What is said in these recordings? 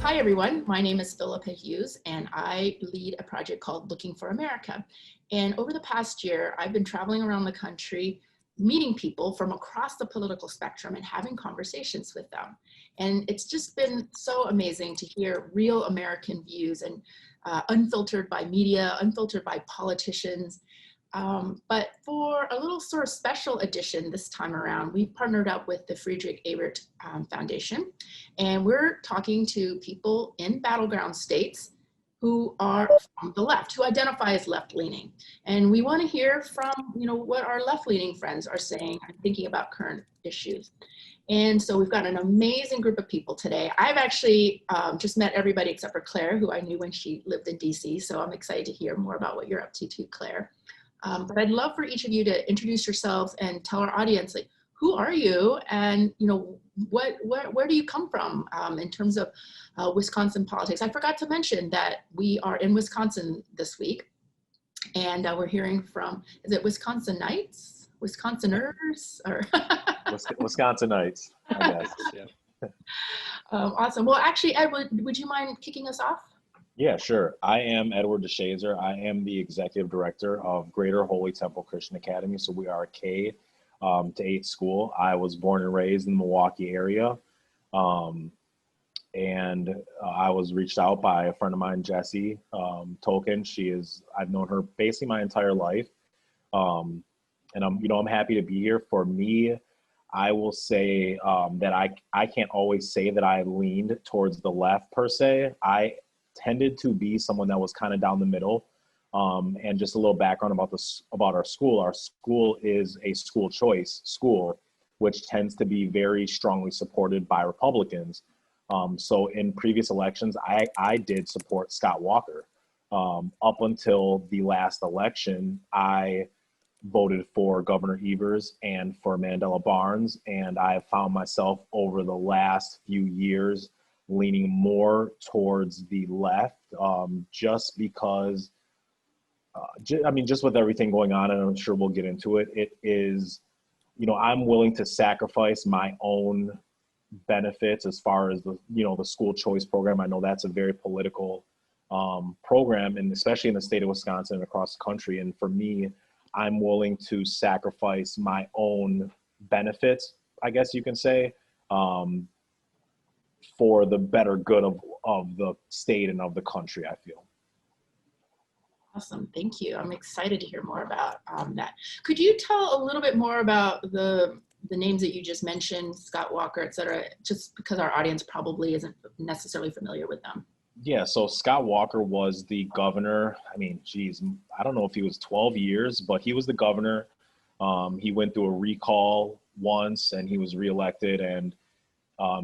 Hi, everyone. My name is Philippa Hughes, and I lead a project called Looking for America. And over the past year, I've been traveling around the country, meeting people from across the political spectrum and having conversations with them. And it's just been so amazing to hear real American views and unfiltered by media, unfiltered by politicians. But for a little sort of special edition this time around, we partnered up with the Friedrich Ebert Foundation, and we're talking to people in battleground states who are from the left, who identify as left-leaning. And we want to hear from, what our left-leaning friends are saying and thinking about current issues. And so we've got an amazing group of people today. I've actually just met everybody except for Claire, who I knew when she lived in DC. So I'm excited to hear more about what you're up to too, Claire. But I'd love for each of you to introduce yourselves and tell our audience, like, who are you, and where do you come from in terms of Wisconsin politics? I forgot to mention that we are in Wisconsin this week, and we're hearing from, is it Wisconsinites, Wisconsiners, or Wisconsinites, I guess. Yeah. Awesome. Well, actually, Ed, would you mind kicking us off? Yeah, sure. I am Edward DeShazer. I am the executive director of Greater Holy Temple Christian Academy. So we are a K to 8 school. I was born and raised in the Milwaukee area. And I was reached out by a friend of mine, Jessie Tolkien. I've known her basically my entire life. And I'm happy to be here. For me, I will say that I can't always say that I leaned towards the left per se. I tended to be someone that was kind of down the middle. And just a little background about our school. Our school is a school choice school, which tends to be very strongly supported by Republicans. So in previous elections, I did support Scott Walker. Up until the last election, I voted for Governor Evers and for Mandela Barnes. And I have found myself over the last few years leaning more towards the left, just because, just with everything going on, and I'm sure we'll get into it, it is, I'm willing to sacrifice my own benefits as far as the school choice program. I know that's a very political program, and especially in the state of Wisconsin and across the country. And for me, I'm willing to sacrifice my own benefits, I guess you can say, for the better good of the state and of the country, I feel. Awesome, thank you. I'm excited to hear more about that. Could you tell a little bit more about the names that you just mentioned, Scott Walker, et cetera, just because our audience probably isn't necessarily familiar with them? Yeah, so Scott Walker was the governor. I don't know if he was 12 years, but he was the governor. He went through a recall once and he was reelected, and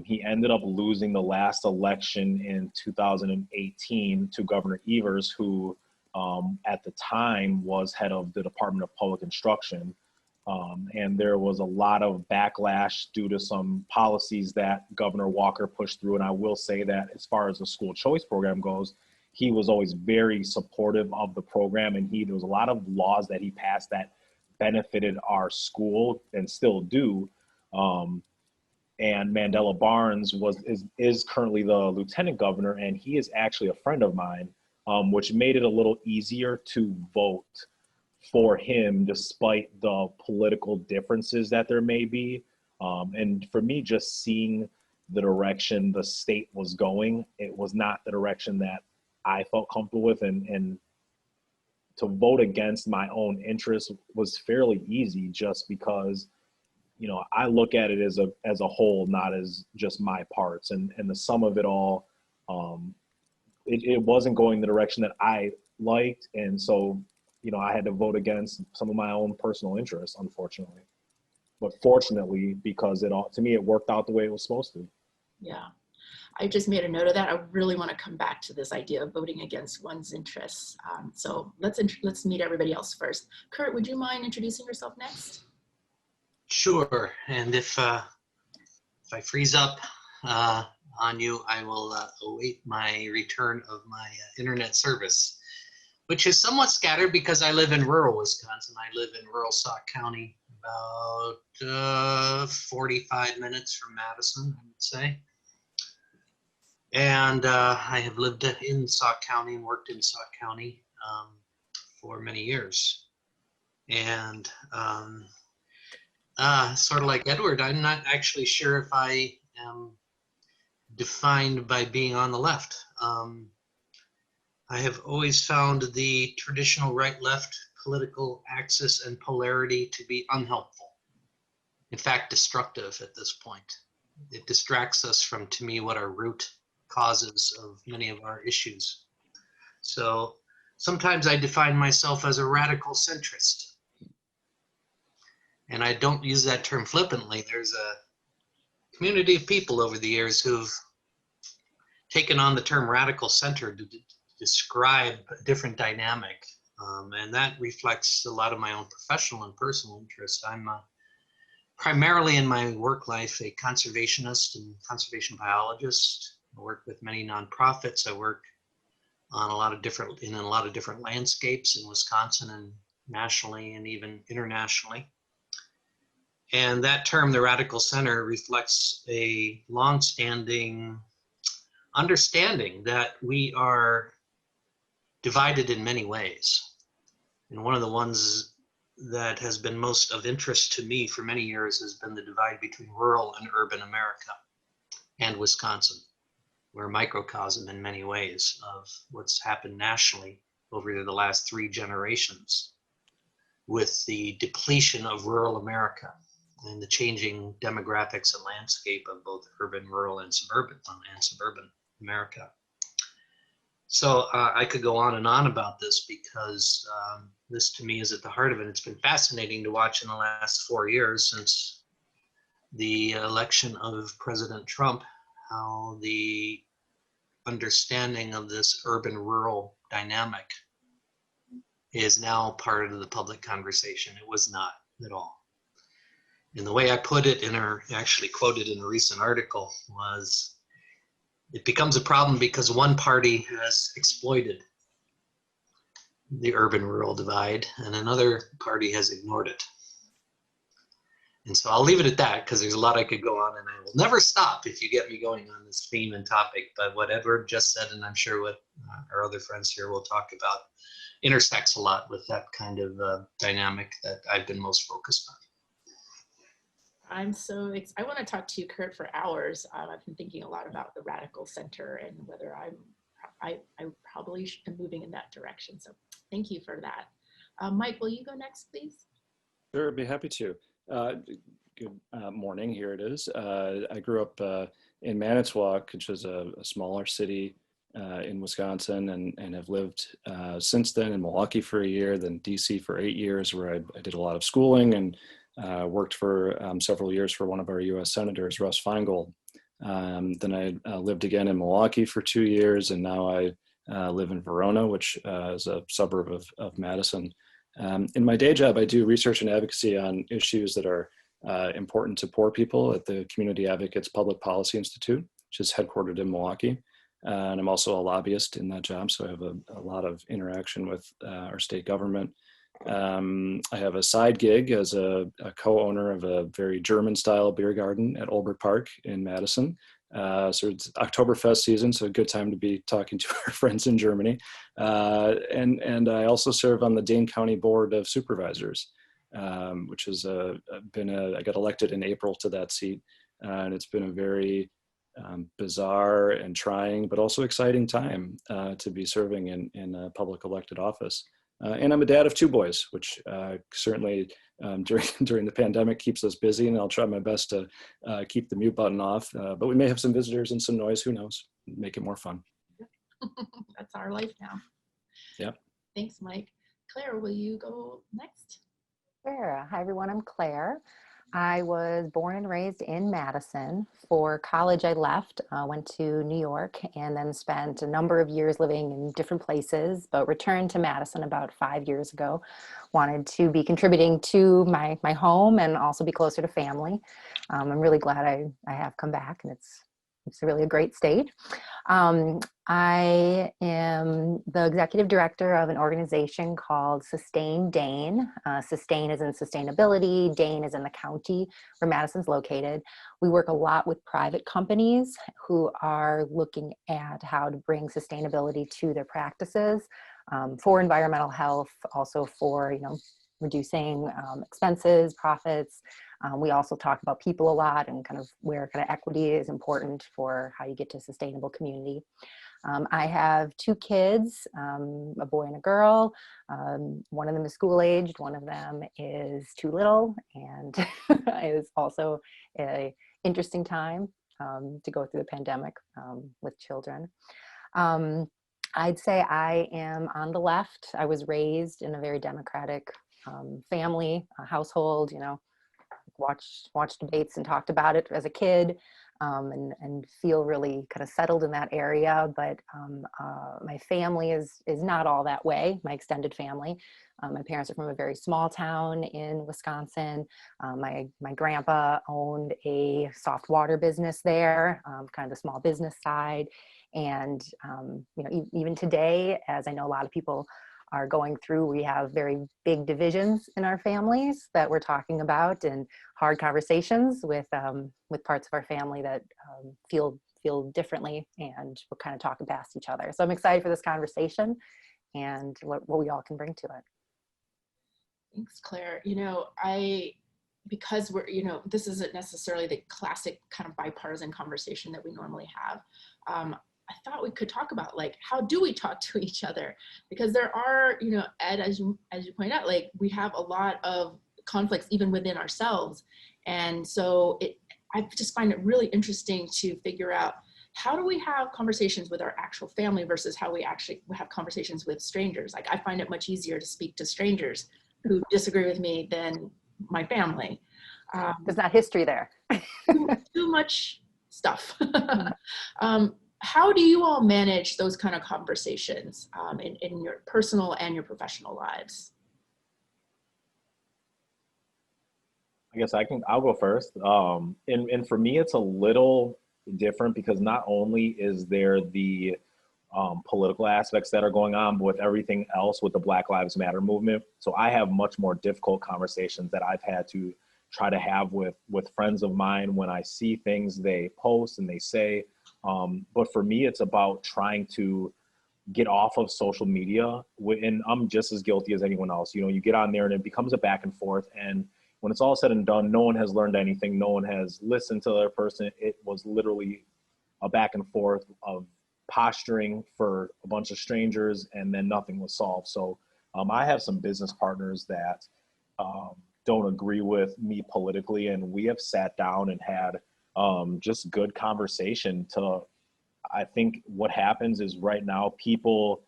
he ended up losing the last election in 2018 to Governor Evers, who at the time was head of the Department of Public Instruction. And there was a lot of backlash due to some policies that Governor Walker pushed through. And I will say that as far as the school choice program goes, he was always very supportive of the program. And there was a lot of laws that he passed that benefited our school and still do. And Mandela Barnes is currently the lieutenant governor, and he is actually a friend of mine, which made it a little easier to vote for him despite the political differences that there may be. And for me, just seeing the direction the state was going, it was not the direction that I felt comfortable with, and to vote against my own interests was fairly easy, just because I look at it as a whole, not as just my parts, and the sum of it all. It wasn't going the direction that I liked, and so I had to vote against some of my own personal interests, unfortunately. But fortunately, because to me it worked out the way it was supposed to. Yeah, I just made a note of that. I really want to come back to this idea of voting against one's interests. So let's meet everybody else first. Curt, would you mind introducing yourself next? Sure, and if I freeze up on you, I will await my return of my internet service, which is somewhat scattered because I live in rural Wisconsin. I live in rural Sauk County, about 45 minutes from Madison, I would say. And I have lived in Sauk County and worked in Sauk County for many years. And sort of like Edward, I'm not actually sure if I am defined by being on the left. I have always found the traditional right-left political axis and polarity to be unhelpful. In fact, destructive at this point. It distracts us from, to me, what are root causes of many of our issues. So sometimes I define myself as a radical centrist. And I don't use that term flippantly. There's a community of people over the years who've taken on the term radical center to describe a different dynamic. And that reflects a lot of my own professional and personal interests. I'm primarily in my work life a conservationist and conservation biologist. I work with many nonprofits. I work on a lot of different landscapes in Wisconsin and nationally and even internationally. And that term, the radical center, reflects a long-standing understanding that we are divided in many ways. And one of the ones that has been most of interest to me for many years has been the divide between rural and urban America and Wisconsin. We're a microcosm in many ways of what's happened nationally over the last 3 generations with the depletion of rural America and the changing demographics and landscape of both urban, rural, and suburban America. So I could go on and on about this because this to me is at the heart of it. It's been fascinating to watch in the last 4 years since the election of President Trump, how the understanding of this urban-rural dynamic is now part of the public conversation. It was not at all. And the way I put it actually quoted in a recent article was, it becomes a problem because one party has exploited the urban-rural divide and another party has ignored it. And so I'll leave it at that because there's a lot I could go on and I will never stop if you get me going on this theme and topic. But what Edward just said, and I'm sure what our other friends here will talk about, intersects a lot with that kind of dynamic that I've been most focused on. I want to talk to you, Curt, for hours. I've been thinking a lot about the radical center and whether I probably am moving in that direction. So thank you for that. Mike, will you go next, please? Sure, I'd be happy to. Good morning, here it is. I grew up in Manitowoc, which is a smaller city in Wisconsin, and have lived since then in Milwaukee for a year, then DC for 8 years, where I did a lot of schooling and worked for several years for one of our US senators, Russ Feingold. Then I lived again in Milwaukee for 2 years, and now I live in Verona, which is a suburb of Madison. In my day job, I do research and advocacy on issues that are important to poor people at the Community Advocates Public Policy Institute, which is headquartered in Milwaukee. And I'm also a lobbyist in that job, so I have a lot of interaction with our state government. I have a side gig as a co-owner of a very German-style beer garden at Olbrich Park in Madison. So it's Oktoberfest season, so a good time to be talking to our friends in Germany. And I also serve on the Dane County Board of Supervisors, which has I got elected in April to that seat. And it's been a very bizarre and trying, but also exciting time to be serving in a public elected office. And I'm a dad of 2 boys, which certainly during the pandemic keeps us busy, and I'll try my best to keep the mute button off. But we may have some visitors and some noise, who knows? Make it more fun. That's our life now. Yep. Thanks, Mike. Claire, will you go next? Sure. Hi, everyone. I'm Claire. I was born and raised in Madison. For college, I left, went to New York, and then spent a number of years living in different places, but returned to Madison about 5 years ago. Wanted to be contributing to my home and also be closer to family. I'm really glad I have come back, and it's really a great state. I am the executive director of an organization called Sustain Dane. Sustain is in sustainability, Dane is in the county where Madison's located. We work a lot with private companies who are looking at how to bring sustainability to their practices for environmental health, also for, reducing expenses, profits. We also talk about people a lot and kind of where kind of equity is important for how you get to a sustainable community. I have 2 kids, a boy and a girl. One of them is school aged, one of them is too little, and it's also an interesting time to go through the pandemic with children. I'd say I am on the left. I was raised in a very democratic family, household, watched debates and talked about it as a kid, and feel really kind of settled in that area. But my family is not all that way, my extended family. My parents are from a very small town in Wisconsin. My grandpa owned a soft water business there, kind of the small business side. And even today, as I know a lot of people are going through, we have very big divisions in our families that we're talking about, and hard conversations with parts of our family that feel differently, and we're kind of talking past each other. So I'm excited for this conversation and what we all can bring to it. Thanks, Claire. Because we're, this isn't necessarily the classic kind of bipartisan conversation that we normally have. I thought we could talk about, like, how do we talk to each other? Because there are, Ed, as you point out, like, we have a lot of conflicts even within ourselves. And so I just find it really interesting to figure out, how do we have conversations with our actual family versus how we actually have conversations with strangers? Like, I find it much easier to speak to strangers who disagree with me than my family. There's not history there. Too much stuff. How do you all manage those kind of conversations in your personal and your professional lives? I guess I'll go first. And for me, it's a little different because not only is there the political aspects that are going on, but with everything else with the Black Lives Matter movement. So I have much more difficult conversations that I've had to try to have with friends of mine when I see things they post and they say. But for me, it's about trying to get off of social media, and I'm just as guilty as anyone else. You get on there and it becomes a back and forth. And when it's all said and done, no one has learned anything. No one has listened to the other person. It was literally a back and forth of posturing for a bunch of strangers, and then nothing was solved. So I have some business partners that don't agree with me politically, and we have sat down and had just good conversation. I think what happens is right now people,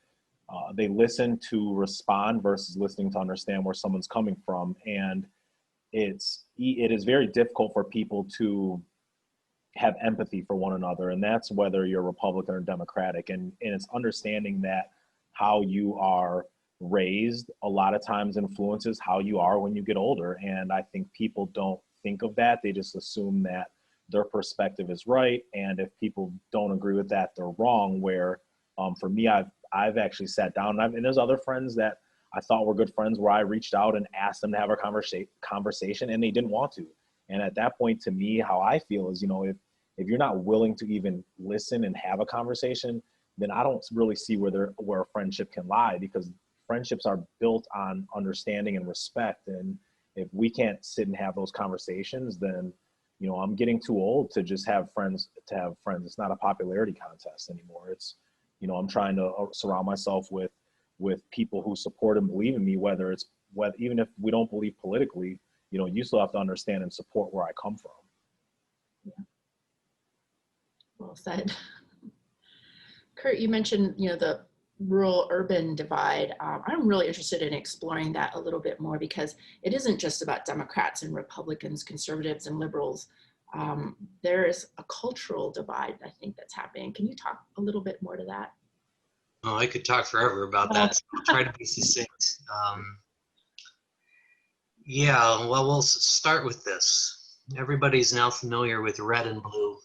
they listen to respond versus listening to understand where someone's coming from. And it is very difficult for people to have empathy for one another. And that's whether you're Republican or Democratic. And it's understanding that how you are raised a lot of times influences how you are when you get older. And I think people don't think of that. They just assume that their perspective is right. And if people don't agree with that, they're wrong. Where for me, I've actually sat down and there's other friends that I thought were good friends where I reached out and asked them to have a conversation and they didn't want to. And at that point, to me, how I feel is, if you're not willing to even listen and have a conversation, then I don't really see where a friendship can lie, because friendships are built on understanding and respect. And if we can't sit and have those conversations, then, I'm getting too old to just have friends to have friends. It's not a popularity contest anymore. It's, I'm trying to surround myself with people who support and believe in me, even if we don't believe politically, you still have to understand and support where I come from. Yeah. Well said. Curt, you mentioned, the rural-urban divide. I'm really interested in exploring that a little bit more, because it isn't just about Democrats and Republicans, conservatives and liberals. There is a cultural divide, I think, that's happening. Can you talk a little bit more to that? Oh, I could talk forever about that. So I'll try to be succinct. Yeah, well, we'll start with this. Everybody's now familiar with red and blue.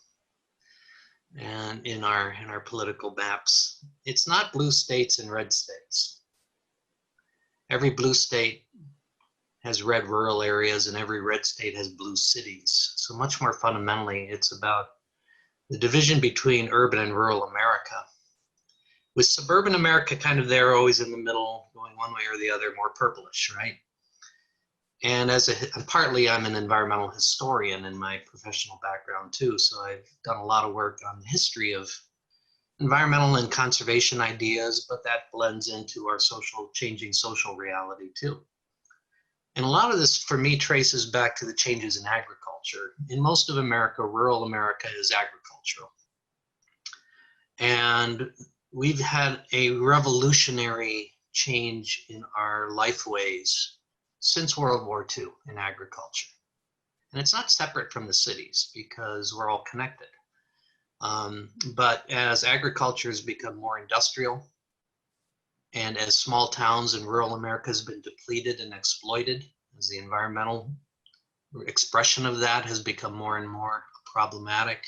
and in our political maps. It's not blue states and red states. Every blue state has red rural areas, and every red state has blue cities. So much more fundamentally, it's about the division between urban and rural America, with suburban America kind of there, always in the middle, going one way or the other, more purplish, right? And partly I'm an environmental historian in my professional background too, so I've done a lot of work on the history of environmental and conservation ideas, but that blends into our changing social reality too. And a lot of this for me traces back to the changes in agriculture. In most of America, rural America is agricultural. And we've had a revolutionary change in our lifeways since World War II in agriculture. And it's not separate from the cities because we're all connected. But as agriculture has become more industrial, and as small towns in rural America has been depleted and exploited, as the environmental expression of that has become more and more problematic,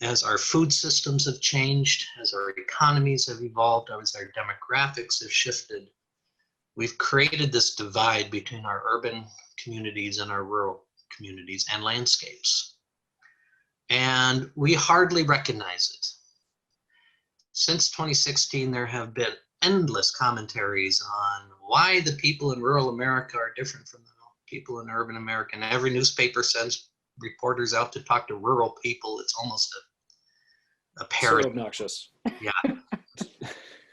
as our food systems have changed, as our economies have evolved, as our demographics have shifted, we've created this divide between our urban communities and our rural communities and landscapes. And we hardly recognize it. Since 2016, there have been endless commentaries on why the people in rural America are different from the people in urban America. And every newspaper sends reporters out to talk to rural people. It's almost a parody. So obnoxious. Yeah.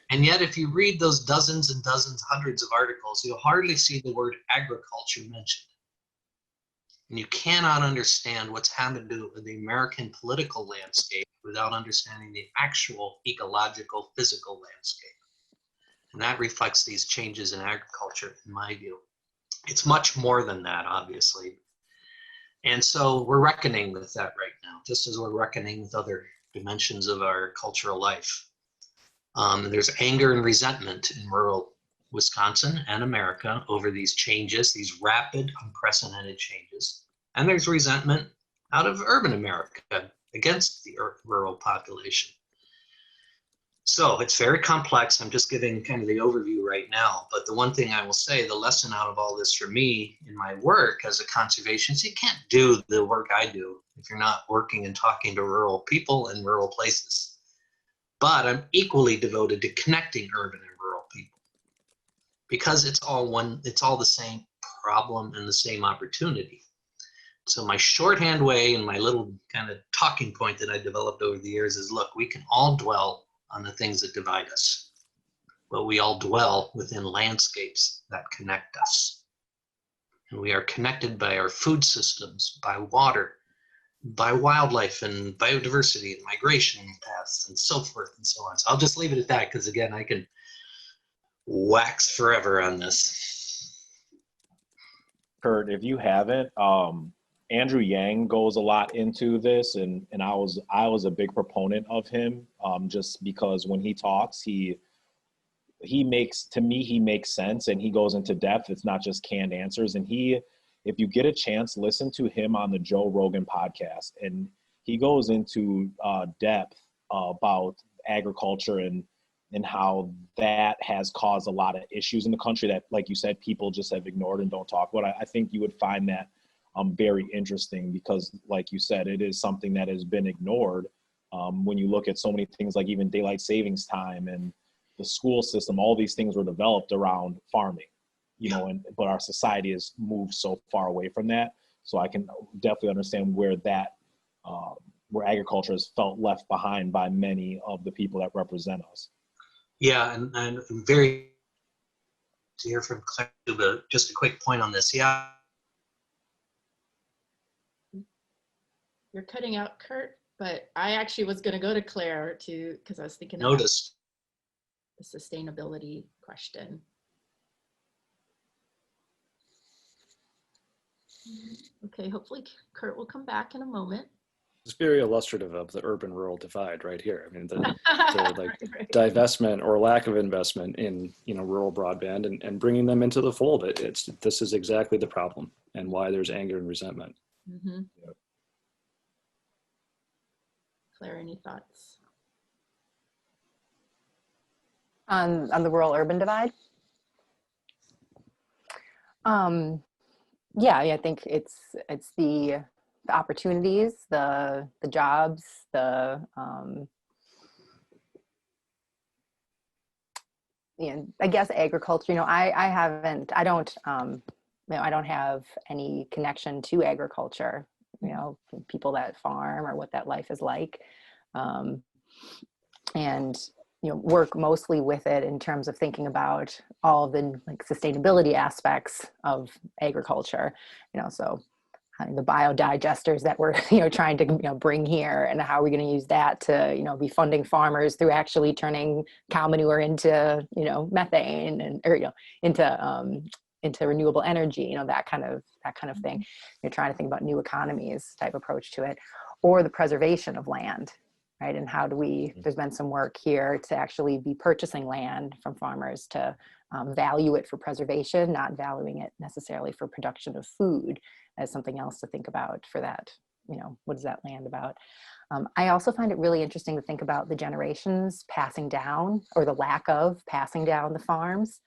And yet, if you read those dozens and dozens, hundreds of articles, you'll hardly see the word agriculture mentioned. And you cannot understand what's happened to the American political landscape without understanding the actual ecological, physical landscape. And that reflects these changes in agriculture, in my view. It's much more than that, obviously. And so we're reckoning with that right now, just as we're reckoning with other dimensions of our cultural life. There's anger and resentment in rural Wisconsin and America over these changes, these rapid, unprecedented changes. And there's resentment out of urban America against the rural population. So it's very complex. I'm just giving kind of the overview right now. But the one thing I will say, the lesson out of all this for me in my work as a conservationist, you can't do the work I do if you're not working and talking to rural people in rural places. But I'm equally devoted to connecting urban and rural people because it's all the same problem and the same opportunity. So my shorthand way and my little kind of talking point that I developed over the years is, look, we can all dwell on the things that divide us, but we all dwell within landscapes that connect us. And we are connected by our food systems, by water, by wildlife and biodiversity and migration paths and so forth and so on. So I'll just leave it at that because, again, I can wax forever on this. Curt, if you haven't, Andrew Yang goes a lot into this, and I was a big proponent of him, just because when he talks, he makes sense and he goes into depth. It's not just canned answers. And if you get a chance, listen to him on the Joe Rogan podcast, and he goes into depth about agriculture and how that has caused a lot of issues in the country that, like you said, people just have ignored and don't talk about. I think you would find that very interesting because, like you said, it is something that has been ignored. When you look at so many things like even daylight savings time and the school system, all these things were developed around farming, but our society has moved so far away from that. So I can definitely understand where agriculture has felt left behind by many of the people that represent us. Yeah, and I'm very to hear from Claire, but just a quick point on this. Yeah. You're cutting out, Curt, but I actually was going to go to Claire because I was thinking Noticed. about the sustainability question. Okay, hopefully Curt will come back in a moment. It's very illustrative of the urban-rural divide right here. I mean, the Right. divestment or lack of investment in rural broadband and bringing them into the fold. This is exactly the problem and why there's anger and resentment. Mm-hmm. Yep. Claire, any thoughts? On the rural urban divide? Yeah, I think it's the opportunities, the jobs, I guess agriculture. I don't have any connection to agriculture. People that farm or what that life is like, and work mostly with it in terms of thinking about all of the sustainability aspects of agriculture. So the biodigesters that we're trying to bring here, and how are we going to use that to be funding farmers through actually turning cow manure into methane and into renewable energy, that kind of thing. You're trying to think about new economies type approach to it, or the preservation of land, right? And how do we, there's been some work here to actually be purchasing land from farmers to value it for preservation, not valuing it necessarily for production of food, as something else to think about for that. What is that land about? I also find it really interesting to think about the generations passing down, or the lack of passing down the farms,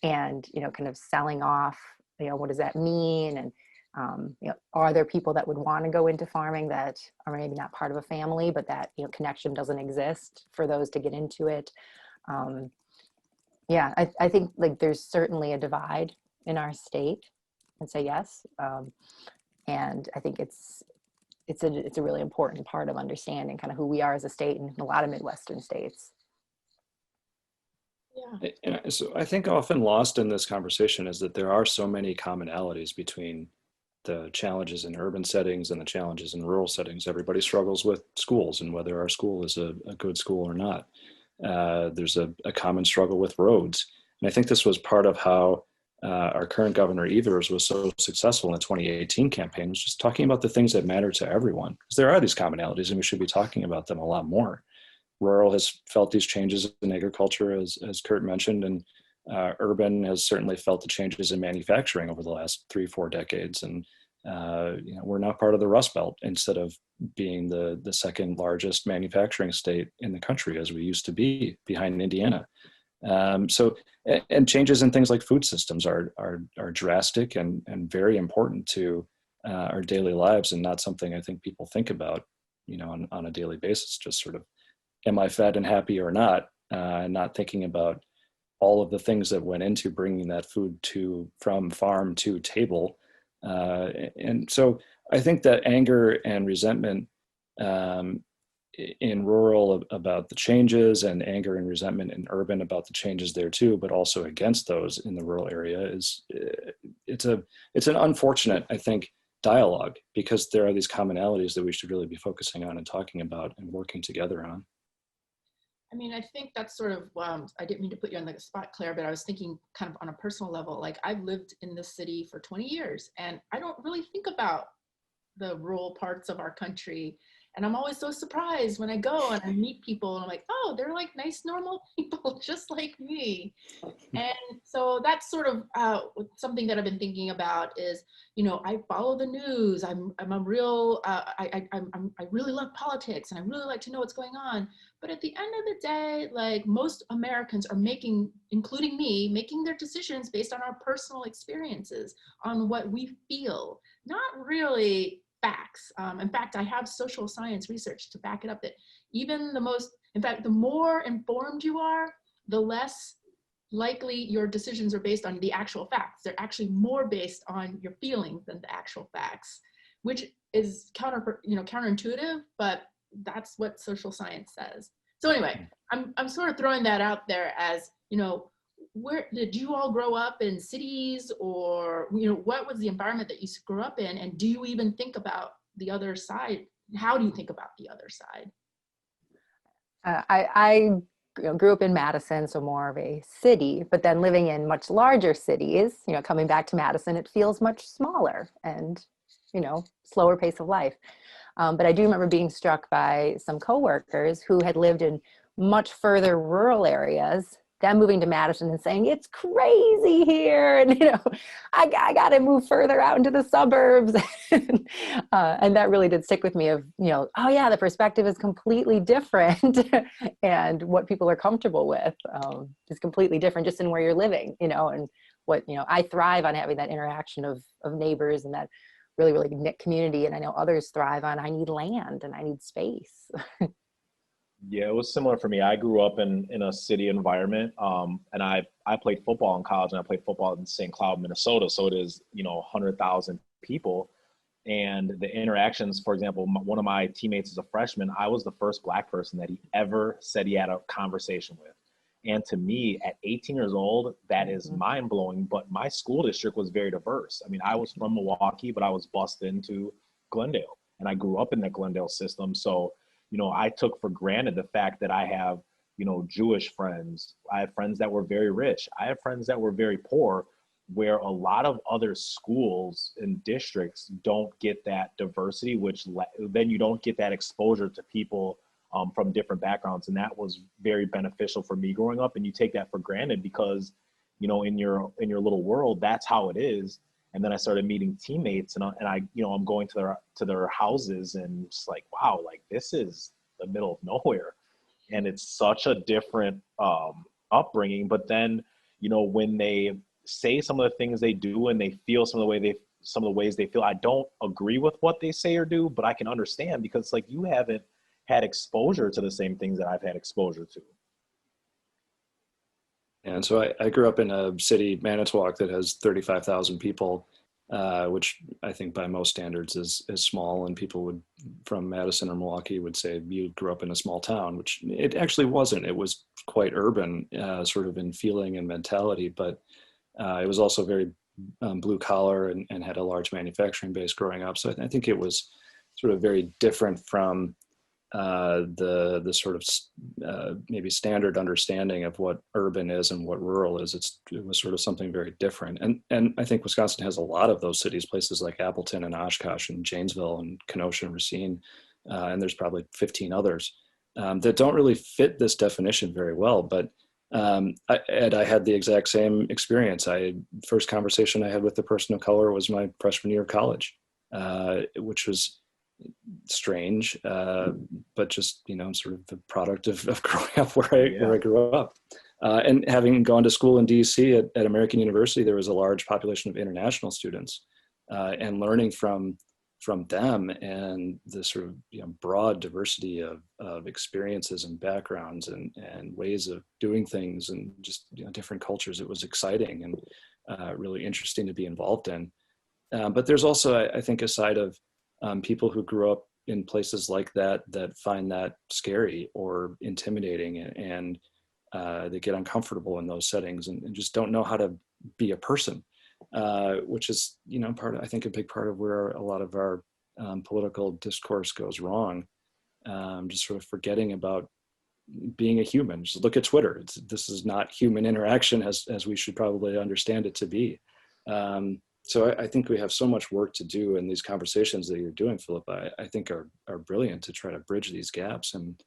and kind of selling off. What does that mean? And are there people that would want to go into farming that are maybe not part of a family, but that connection doesn't exist for those to get into it? Yeah, I think there's certainly a divide in our state, and say yes. And I think it's a really important part of understanding kind of who we are as a state in a lot of Midwestern states. Yeah. And so I think often lost in this conversation is that there are so many commonalities between the challenges in urban settings and the challenges in rural settings. Everybody struggles with schools and whether our school is a good school or not. There's a common struggle with roads. And I think this was part of how our current governor Evers was so successful in the 2018 campaign, was just talking about the things that matter to everyone. Because there are these commonalities and we should be talking about them a lot more. Rural has felt these changes in agriculture, as Curt mentioned, and urban has certainly felt the changes in manufacturing over the last 3-4 decades. And we're now part of the Rust Belt instead of being the second largest manufacturing state in the country, as we used to be, behind Indiana. And changes in things like food systems are drastic and very important to our daily lives, and not something I think people think about, on a daily basis. Just sort of, am I fed and happy or not? And not thinking about all of the things that went into bringing that food from farm to table. And so I think that anger and resentment in rural about the changes, and anger and resentment in urban about the changes there too, but also against those in the rural area, it's an unfortunate, I think, dialogue, because there are these commonalities that we should really be focusing on and talking about and working together on. I mean, I think that's sort of, I didn't mean to put you on the spot, Claire, but I was thinking kind of on a personal level. I've lived in this city for 20 years and I don't really think about the rural parts of our country. And I'm always so surprised when I go and I meet people and I'm like, oh, they're like nice, normal people, just like me. And so that's sort of something that I've been thinking about is, I follow the news. I'm a real, I really love politics and I really like to know what's going on. But at the end of the day, most Americans are including me, making their decisions based on our personal experiences, on what we feel, not really facts. In fact, I have social science research to back it up that even the more informed you are, the less likely your decisions are based on the actual facts. They're actually more based on your feelings than the actual facts, which is counterintuitive, but that's what social science says. So anyway, I'm sort of throwing that out there as, where did you all grow up in cities, or what was the environment that you grew up in, and do you even think about the other side? How do you think about the other side? I grew up in Madison, so more of a city, but then living in much larger cities, coming back to Madison, it feels much smaller and slower pace of life. But I do remember being struck by some coworkers who had lived in much further rural areas them moving to Madison and saying, it's crazy here. And, I got to move further out into the suburbs. And that really did stick with me of, oh yeah, the perspective is completely different. And what people are comfortable with is completely different just in where you're living, and what, I thrive on having that interaction of neighbors and that really, really knit community. And I know others thrive on, I need land and I need space. Yeah, it was similar for me. I grew up in a city environment, and I played football in college, and I played football in St. Cloud, Minnesota. So it is, 100,000 people. And the interactions, for example, one of my teammates is a freshman. I was the first Black person that he ever said he had a conversation with. And to me, at 18 years old, that is mind blowing. But my school district was very diverse. I mean, I was from Milwaukee, but I was bused into Glendale, and I grew up in the Glendale system. So I took for granted the fact that I have, Jewish friends. I have friends that were very rich. I have friends that were very poor, where a lot of other schools and districts don't get that diversity, which then you don't get that exposure to people from different backgrounds. And that was very beneficial for me growing up. And you take that for granted because, in your little world, that's how it is. And then I started meeting teammates, and I'm going to their houses, and it's like, wow, like this is the middle of nowhere, and it's such a different upbringing. But then, when they say some of the things they do, and they feel some of the ways they feel, I don't agree with what they say or do, but I can understand because like you haven't had exposure to the same things that I've had exposure to. And so I grew up in a city, Manitowoc, that has 35,000 people, which I think by most standards is small. And people from Madison or Milwaukee would say you grew up in a small town, which it actually wasn't. It was quite urban, sort of in feeling and mentality, but it was also very blue collar and had a large manufacturing base growing up. So I think it was sort of very different from the sort of maybe standard understanding of what urban is and what rural is. It was sort of something very different. And I think Wisconsin has a lot of those cities, places like Appleton and Oshkosh and Janesville and Kenosha and Racine. And there's probably 15 others that don't really fit this definition very well. But I had the exact same experience. First conversation I had with a person of color was my freshman year of college, which was strange, but just sort of the product of growing up where I grew up, and having gone to school in DC at American University. There was a large population of international students, and learning from them and the sort of broad diversity of experiences and backgrounds and ways of doing things and just different cultures. It was exciting and really interesting to be involved in. But there's also, I think, a side of people who grew up in places like that find that scary or intimidating, and they get uncomfortable in those settings and just don't know how to be a person, which is, I think a big part of where a lot of our political discourse goes wrong. Just sort of forgetting about being a human. Just look at Twitter. This is not human interaction as we should probably understand it to be. So I think we have so much work to do, and these conversations that you're doing, Philip, I think are brilliant to try to bridge these gaps and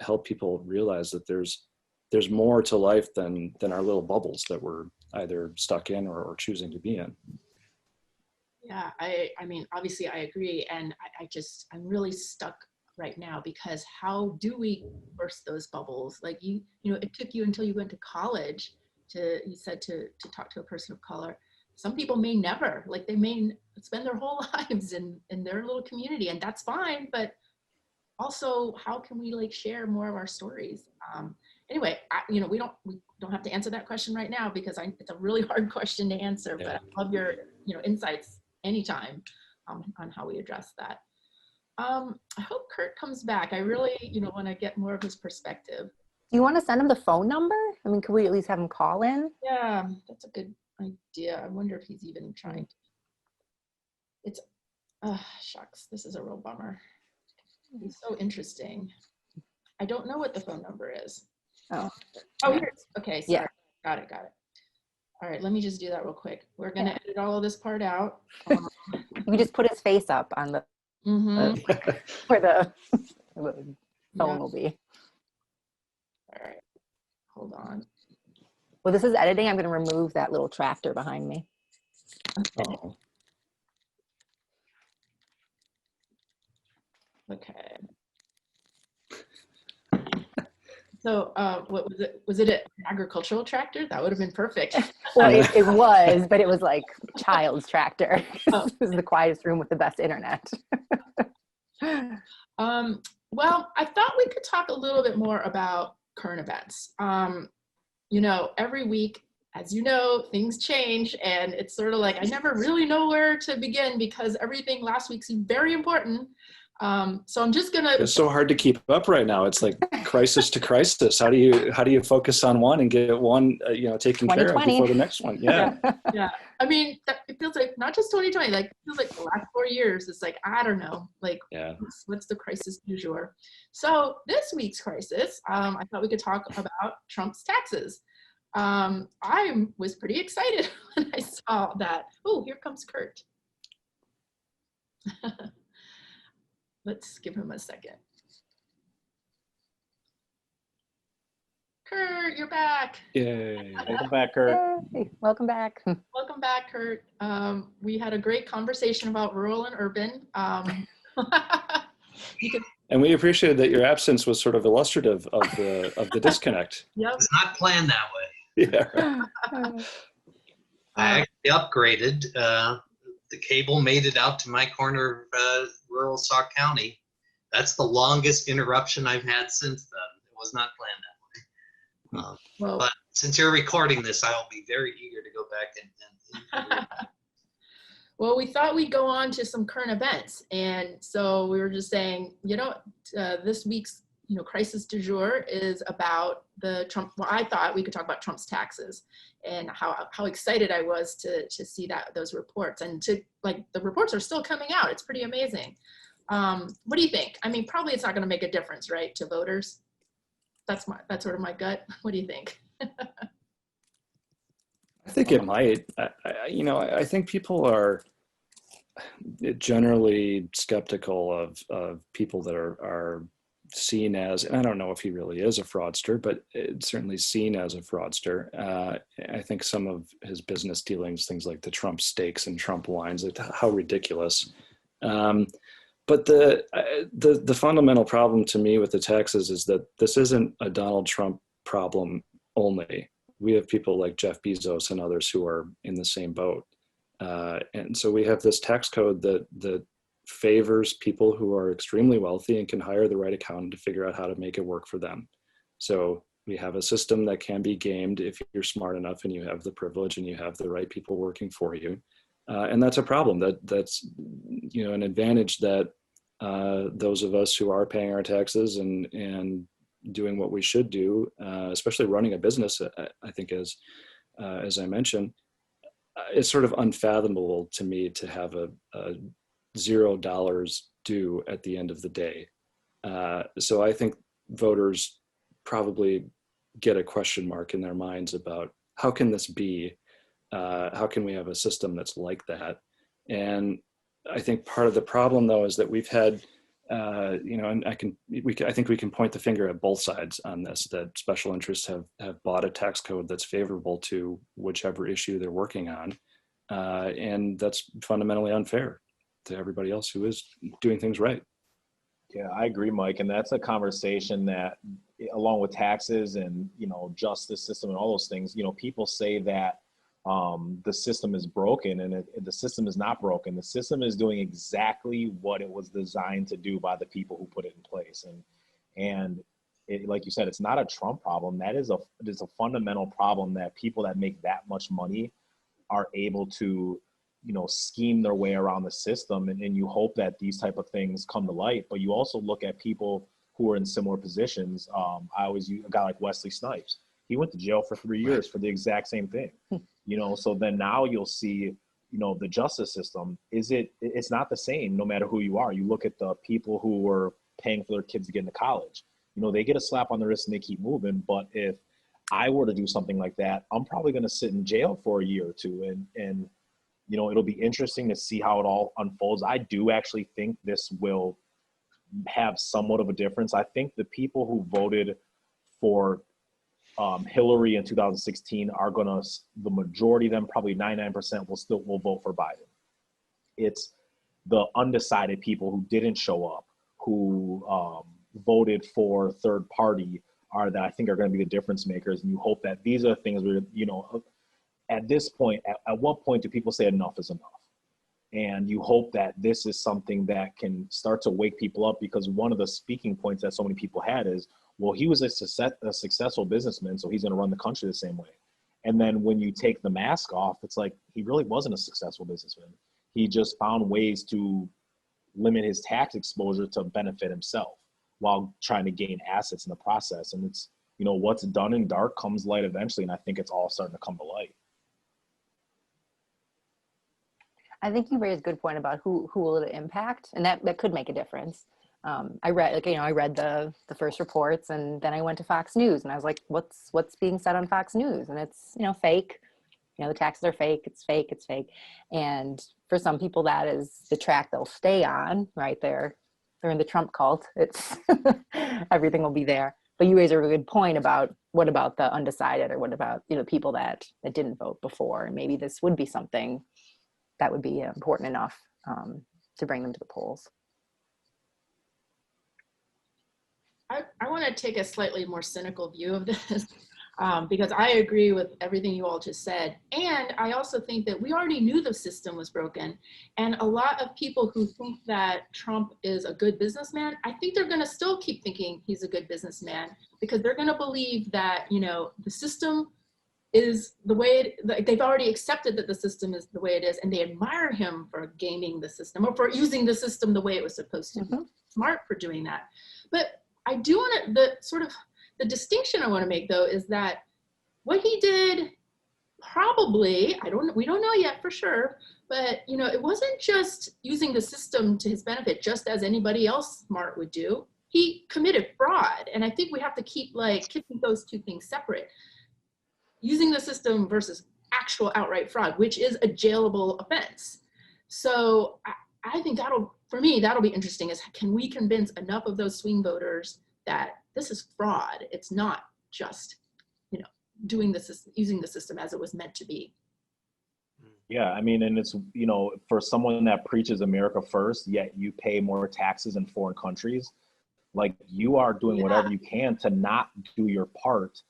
help people realize that there's more to life than our little bubbles that we're either stuck in or choosing to be in. Yeah, I mean, obviously I agree. And I'm really stuck right now because how do we burst those bubbles? Like it took you until you went to college to talk to a person of color. Some people may never, like they may spend their whole lives in their little community, and that's fine. But also, how can we like share more of our stories? Anyway, we don't have to answer that question right now because it's a really hard question to answer. Yeah. But I love your insights anytime on how we address that. I hope Curt comes back. I really want to get more of his perspective. Do you want to send him the phone number? I mean, could we at least have him call in? Yeah, that's a good idea. I wonder if he's even trying to. It's shucks, this is a real bummer. He's so interesting. I don't know what the phone number is. Oh, here it is. Okay, sorry. Yeah. Got it. All right, let me just do that real quick. We're gonna edit all of this part out. You just put his face up on the where the phone will be. All right, hold on. Well, this is editing. I'm going to remove that little tractor behind me. Oh. Okay. So what was it? Was it an agricultural tractor? That would have been perfect. Well, it was, but it was like child's tractor. Oh. This is the quietest room with the best internet. Well, I thought we could talk a little bit more about current events. You know, every week, as you know, things change, and it's sort of like I never really know where to begin because everything last week seemed very important. So I'm just gonna. It's so hard to keep up right now. It's like crisis to crisis. How do you focus on one and get one taken care of before the next one? Yeah. Yeah. I mean, it feels like not just 2020. Like it feels like the last 4 years. It's like I don't know. Like what's the crisis du jour? So this week's crisis, I thought we could talk about Trump's taxes. I was pretty excited when I saw that. Oh, here comes Curt. Let's give him a second. Curt, you're back. Yay. Welcome back, Curt. Yay. Welcome back. Welcome back, Curt. We had a great conversation about rural and urban. And we appreciated that your absence was sort of illustrative of the disconnect. Yep. It's not planned that way. Yeah. I actually upgraded. The cable made it out to my corner of rural Sauk County. That's the longest interruption I've had since then. It was not planned that way. Well, but since you're recording this, I'll be very eager to go back and well, we thought we'd go on to some current events. And so we were just saying, this week's crisis du jour is about the Trump. Well, I thought we could talk about Trump's taxes and how excited I was to see those reports, and the reports are still coming out. It's pretty amazing. What do you think? I mean, probably it's not going to make a difference, right, to voters. That's sort of my gut. What do you think? I think it might. I think people are generally skeptical of people that are seen as, and I don't know if he really is a fraudster, but it's certainly seen as a fraudster. I think some of his business dealings, things like the Trump steaks and Trump wines, like how ridiculous. But the fundamental problem to me with the taxes is that this isn't a Donald Trump problem only. We have people like Jeff Bezos and others who are in the same boat. And so we have this tax code that favors people who are extremely wealthy and can hire the right accountant to figure out how to make it work for them. So we have a system that can be gamed if you're smart enough and you have the privilege and you have the right people working for you. And that's a problem. That's an advantage that those of us who are paying our taxes and doing what we should do, especially running a business, I think as I mentioned, it's sort of unfathomable to me to have a $0 due at the end of the day. So I think voters probably get a question mark in their minds about how can this be? How can we have a system that's like that? And I think part of the problem, though, is that we've had, and I think we can point the finger at both sides on this, that special interests have bought a tax code that's favorable to whichever issue they're working on. And that's fundamentally unfair to everybody else who is doing things right. Yeah, I agree, Mike. And that's a conversation that, along with taxes and, justice system and all those things, people say that the system is broken, and the system is not broken. The system is doing exactly what it was designed to do by the people who put it in place. And it, like you said, it's not a Trump problem. It is a fundamental problem that people that make that much money are able to, scheme their way around the system. And you hope that these type of things come to light, but you also look at people who are in similar positions. I always use a guy like Wesley Snipes. He went to jail for 3 years for the exact same thing. So then now you'll see, the justice system it's not the same no matter who you are. You look at the people who were paying for their kids to get into college, they get a slap on the wrist and they keep moving. But if I were to do something like that, I'm probably going to sit in jail for a year or two. And it'll be interesting to see how it all unfolds. I do actually think this will have somewhat of a difference. I think the people who voted for Hillary in 2016 are gonna, the majority of them, probably 99% will vote for Biden. It's the undecided people who didn't show up, who voted for third party, are that I think are going to be the difference makers. And you hope that these are things where, you know, at this point, at what point do people say enough is enough? And you hope that this is something that can start to wake people up, because one of the speaking points that so many people had is, well, he was a successful businessman, so he's going to run the country the same way. And then when you take the mask off, it's like, he really wasn't a successful businessman. He just found ways to limit his tax exposure to benefit himself while trying to gain assets in the process. And it's, you know, what's done in dark comes light eventually. And I think it's all starting to come to light. I think you raised a good point about who will it impact, and that could make a difference. I read the first reports, and then I went to Fox News, and I was like, what's being said on Fox News? And it's, you know, fake. You know, the taxes are fake. It's fake. It's fake. And for some people, that is the track they'll stay on. Right there, they're in the Trump cult. It's everything will be there. But you raise a really good point about what about the undecided, or what about, you know, people that didn't vote before, and maybe this would be something that would be important enough to bring them to the polls. I want to take a slightly more cynical view of this, because I agree with everything you all just said. And I also think that we already knew the system was broken. And a lot of people who think that Trump is a good businessman, I think they're going to still keep thinking he's a good businessman, because they're going to believe that, you know, the system is the way they've already accepted that the system is the way it is, and they admire him for gaming the system, or for using the system the way it was supposed to be. Smart for doing that. But I do want to, the distinction I want to make, though, is that what he did probably, we don't know yet for sure, but, you know, it wasn't just using the system to his benefit, just as anybody else smart would do. He committed fraud. And I think we have to keep keeping those two things separate. Using the system versus actual outright fraud, which is a jailable offense. So I think for me, that'll be interesting, is can we convince enough of those swing voters that this is fraud? It's not just, you know, using the system as it was meant to be. Yeah, I mean, and it's, you know, for someone that preaches America first, yet you pay more taxes in foreign countries, like, you are doing whatever you can to not do your part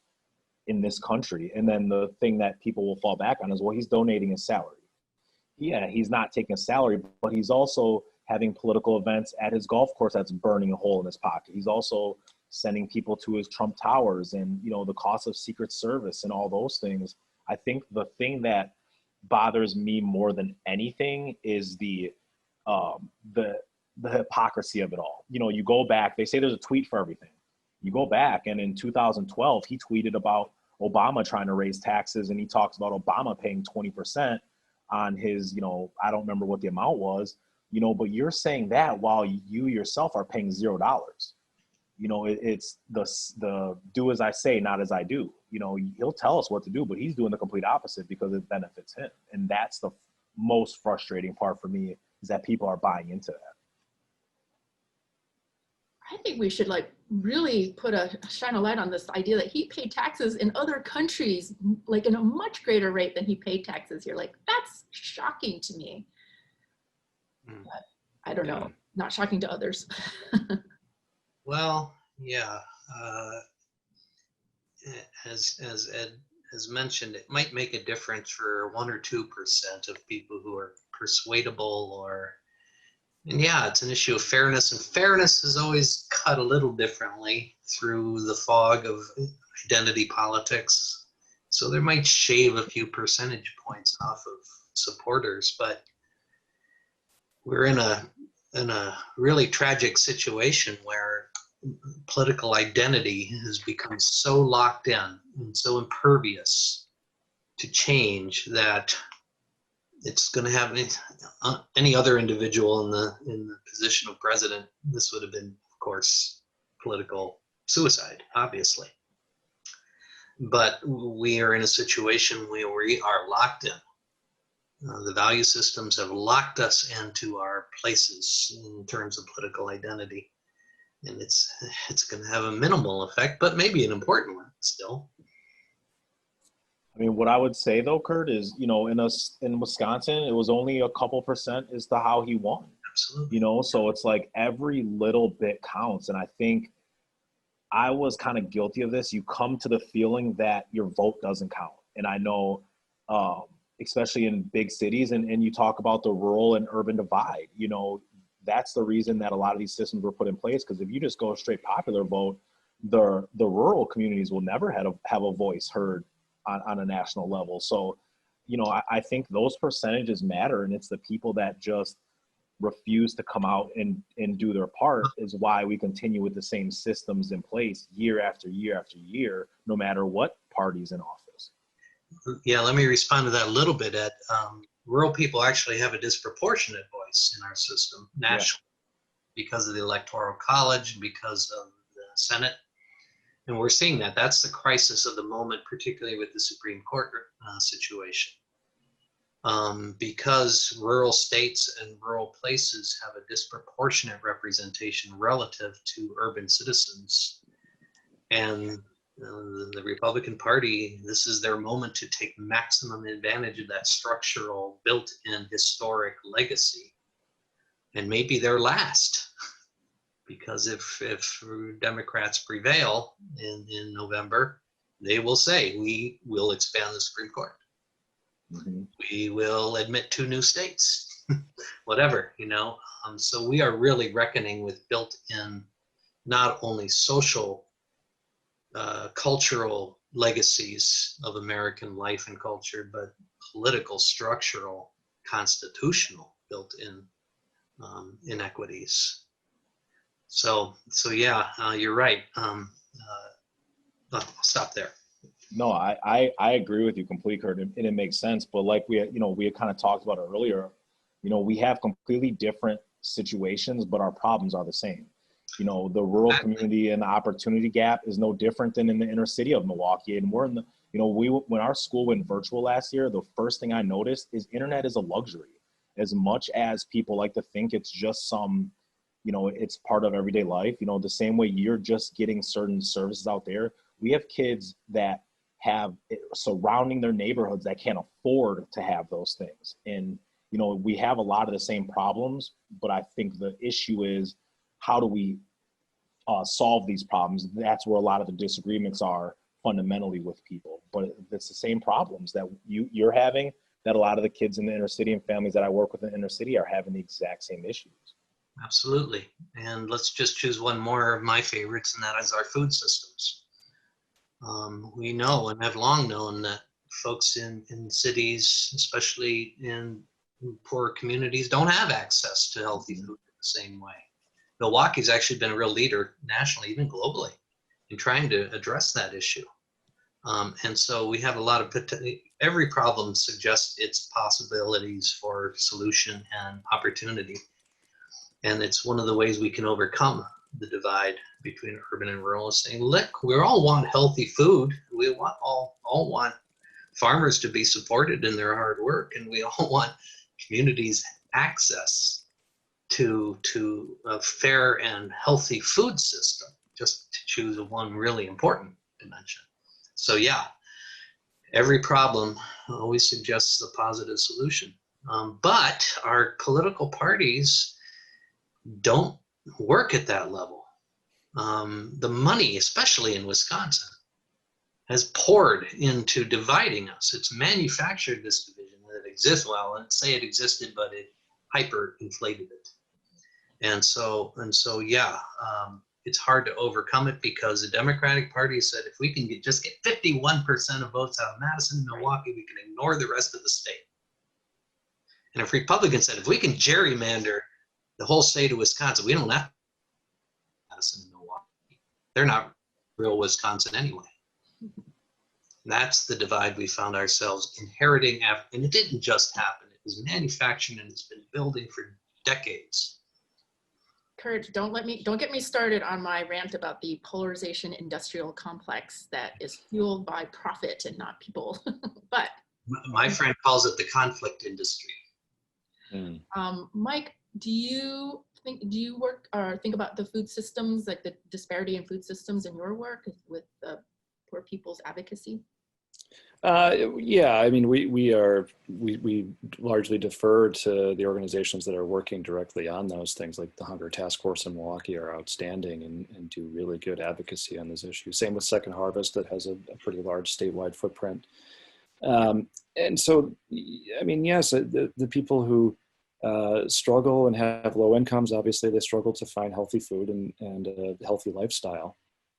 in this country. And then the thing that people will fall back on is, well, he's donating his salary. Yeah, he's not taking a salary, but he's also having political events at his golf course that's burning a hole in his pocket. He's also sending people to his Trump towers, and, you know, the cost of Secret Service and all those things. I think the thing that bothers me more than anything is the hypocrisy of it all. You know, you go back, they say there's a tweet for everything. You go back, and in 2012, he tweeted about Obama trying to raise taxes, and he talks about Obama paying 20% on his, you know, I don't remember what the amount was, you know, but you're saying that while you yourself are paying $0. You know, it's the do as I say, not as I do. You know, he'll tell us what to do, but he's doing the complete opposite because it benefits him. And that's the most frustrating part for me, is that people are buying into that. I think we should really shine a light on this idea that he paid taxes in other countries, in a much greater rate than he paid taxes here. That's shocking to me. But I don't know, not shocking to others. Well, yeah. As Ed has mentioned, it might make a difference for 1 or 2% of people who are persuadable, and yeah, it's an issue of fairness, and fairness is always cut a little differently through the fog of identity politics. So there might shave a few percentage points off of supporters, but we're in a really tragic situation where political identity has become so locked in and so impervious to change that it's going to have any other individual in the position of president. This would have been, of course, political suicide, obviously. But we are in a situation where we are locked in. The value systems have locked us into our places in terms of political identity. And it's going to have a minimal effect, but maybe an important one still, I mean, what I would say though, Curt, is, in Wisconsin, it was only a couple percent as to how he won. Absolutely. So it's like every little bit counts. And I think I was kind of guilty of this. You come to the feeling that your vote doesn't count. And I know, especially in big cities, and you talk about the rural and urban divide, that's the reason that a lot of these systems were put in place. Because if you just go straight popular vote, the rural communities will never have a voice heard on a national level. So, I think those percentages matter, and it's the people that just refuse to come out and do their part is why we continue with the same systems in place year after year after year, no matter what party's in office. Yeah, let me respond to that a little bit, Ed. Rural people actually have a disproportionate voice in our system nationally because of the Electoral College, because of the Senate. And we're seeing that. That's the crisis of the moment, particularly with the Supreme Court situation. Because rural states and rural places have a disproportionate representation relative to urban citizens. And the Republican Party, this is their moment to take maximum advantage of that structural, built-in historic legacy. And maybe their last. Because if Democrats prevail in November, they will say, we will expand the Supreme Court. Mm-hmm. We will admit 2 new states, whatever, So we are really reckoning with built-in, not only social, cultural legacies of American life and culture, but political, structural, constitutional built-in inequities. So yeah, you're right. I'll stop there. No, I agree with you completely, Curt, and it makes sense. But like we had kind of talked about it earlier, we have completely different situations, but our problems are the same. The rural community and the opportunity gap is no different than in the inner city of Milwaukee. And we're in the, when our school went virtual last year, the first thing I noticed is internet is a luxury. As much as people like to think it's just some, it's part of everyday life, the same way you're just getting certain services out there. We have kids that have surrounding their neighborhoods that can't afford to have those things. And, we have a lot of the same problems, but I think the issue is how do we solve these problems? That's where a lot of the disagreements are fundamentally with people, but it's the same problems that you're having, that a lot of the kids in the inner city and families that I work with in the inner city are having the exact same issues. Absolutely. And let's just choose one more of my favorites, and that is our food systems. We know and have long known that folks in cities, especially in poor communities, don't have access to healthy food in the same way. Milwaukee's actually been a real leader nationally, even globally, in trying to address that issue. And so we have a lot of, every problem suggests its possibilities for solution and opportunity. And it's one of the ways we can overcome the divide between urban and rural, is saying, look, we all want healthy food. We want all want farmers to be supported in their hard work, and we all want communities access to a fair and healthy food system, just to choose one really important dimension. So yeah, every problem always suggests a positive solution. But our political parties don't work at that level. The money, especially in Wisconsin, has poured into dividing us. It's manufactured this division that exists. Well, let's say it existed, but it hyper-inflated it. And so yeah, it's hard to overcome it, because the Democratic Party said if we can just get 51% of votes out of Madison and Milwaukee, we can ignore the rest of the state. And if Republicans said if we can gerrymander the whole state of Wisconsin, we don't have Madison and Milwaukee. They're not real Wisconsin anyway. That's the divide we found ourselves inheriting after, and it didn't just happen. It was manufactured, and it's been building for decades. Curt, don't get me started on my rant about the polarization industrial complex that is fueled by profit and not people. But my friend calls it the conflict industry. Mike, do you work or think about the food systems, like the disparity in food systems in your work with poor people's advocacy? Yeah, I mean, we largely defer to the organizations that are working directly on those things, like the Hunger Task Force in Milwaukee are outstanding and do really good advocacy on these issues. Same with Second Harvest, that has a pretty large statewide footprint. And so, I mean, yes, the people who struggle and have low incomes, obviously they struggle to find healthy food and a healthy lifestyle.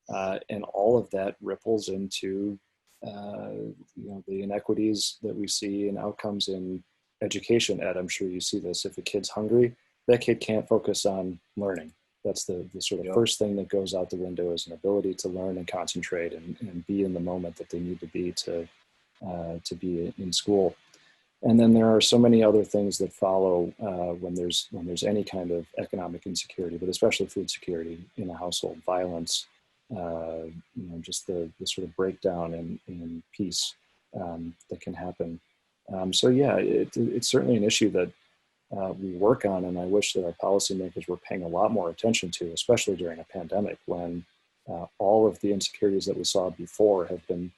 And all of that ripples into the inequities that we see in outcomes in education. Ed, I'm sure you see this. If a kid's hungry, that kid can't focus on learning. That's the sort of first thing that goes out the window, is an ability to learn and concentrate and be in the moment that they need to be be in school. And then there are so many other things that follow when there's any kind of economic insecurity, but especially food security in a household, violence, just the sort of breakdown in peace that can happen. So yeah, it's certainly an issue that we work on, and I wish that our policymakers were paying a lot more attention to, especially during a pandemic when all of the insecurities that we saw before have been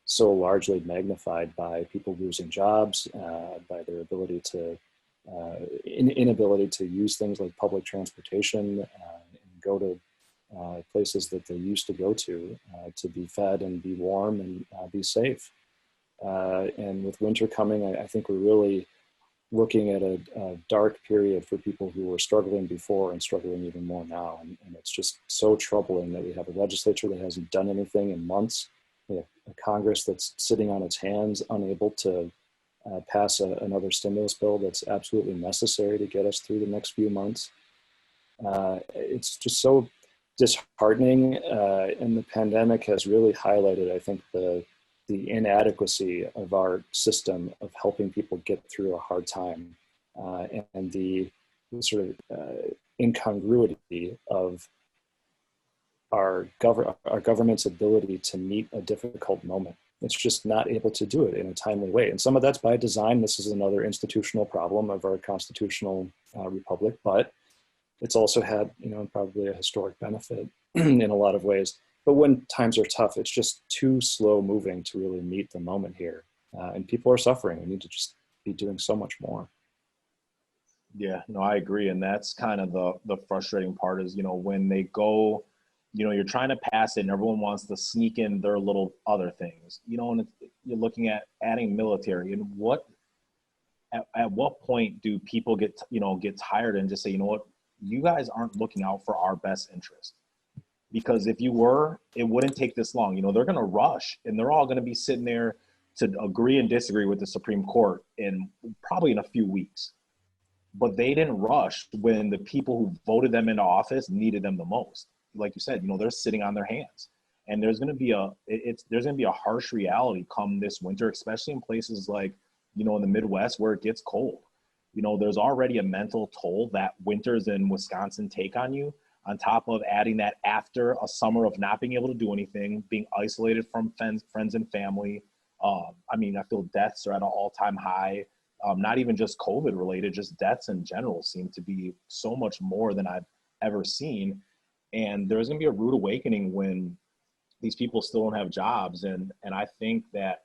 so largely magnified by people losing jobs, by their ability to inability to use things like public transportation and go to places that they used to go to be fed and be warm and be safe. And with winter coming, I think we're really looking at a dark period for people who were struggling before and struggling even more now. And it's just so troubling that we have a legislature that hasn't done anything in months. We have a Congress that's sitting on its hands, unable to pass another stimulus bill that's absolutely necessary to get us through the next few months. It's just so disheartening, and the pandemic has really highlighted, I think, the inadequacy of our system of helping people get through a hard time, and the sort of incongruity of our government's ability to meet a difficult moment. It's just not able to do it in a timely way. And some of that's by design. This is another institutional problem of our constitutional republic, but it's also had, probably a historic benefit in a lot of ways. But when times are tough, it's just too slow moving to really meet the moment here. And people are suffering. We need to just be doing so much more. Yeah, no, I agree. And that's kind of the frustrating part is, when they go, you're trying to pass it and everyone wants to sneak in their little other things, and you're looking at adding military, and at what point do people get tired and just say, you guys aren't looking out for our best interest? Because if you were, it wouldn't take this long. They're going to rush, and they're all going to be sitting there to agree and disagree with the Supreme Court probably in a few weeks. But they didn't rush when the people who voted them into office needed them the most. Like you said, they're sitting on their hands, and there's going to be a harsh reality come this winter, especially in places like, in the Midwest where it gets cold. There's already a mental toll that winters in Wisconsin take on you, on top of adding that after a summer of not being able to do anything, being isolated from friends and family. I feel deaths are at an all-time high. Not even just COVID related, just deaths in general seem to be so much more than I've ever seen. And there's going to be a rude awakening when these people still don't have jobs. And I think that,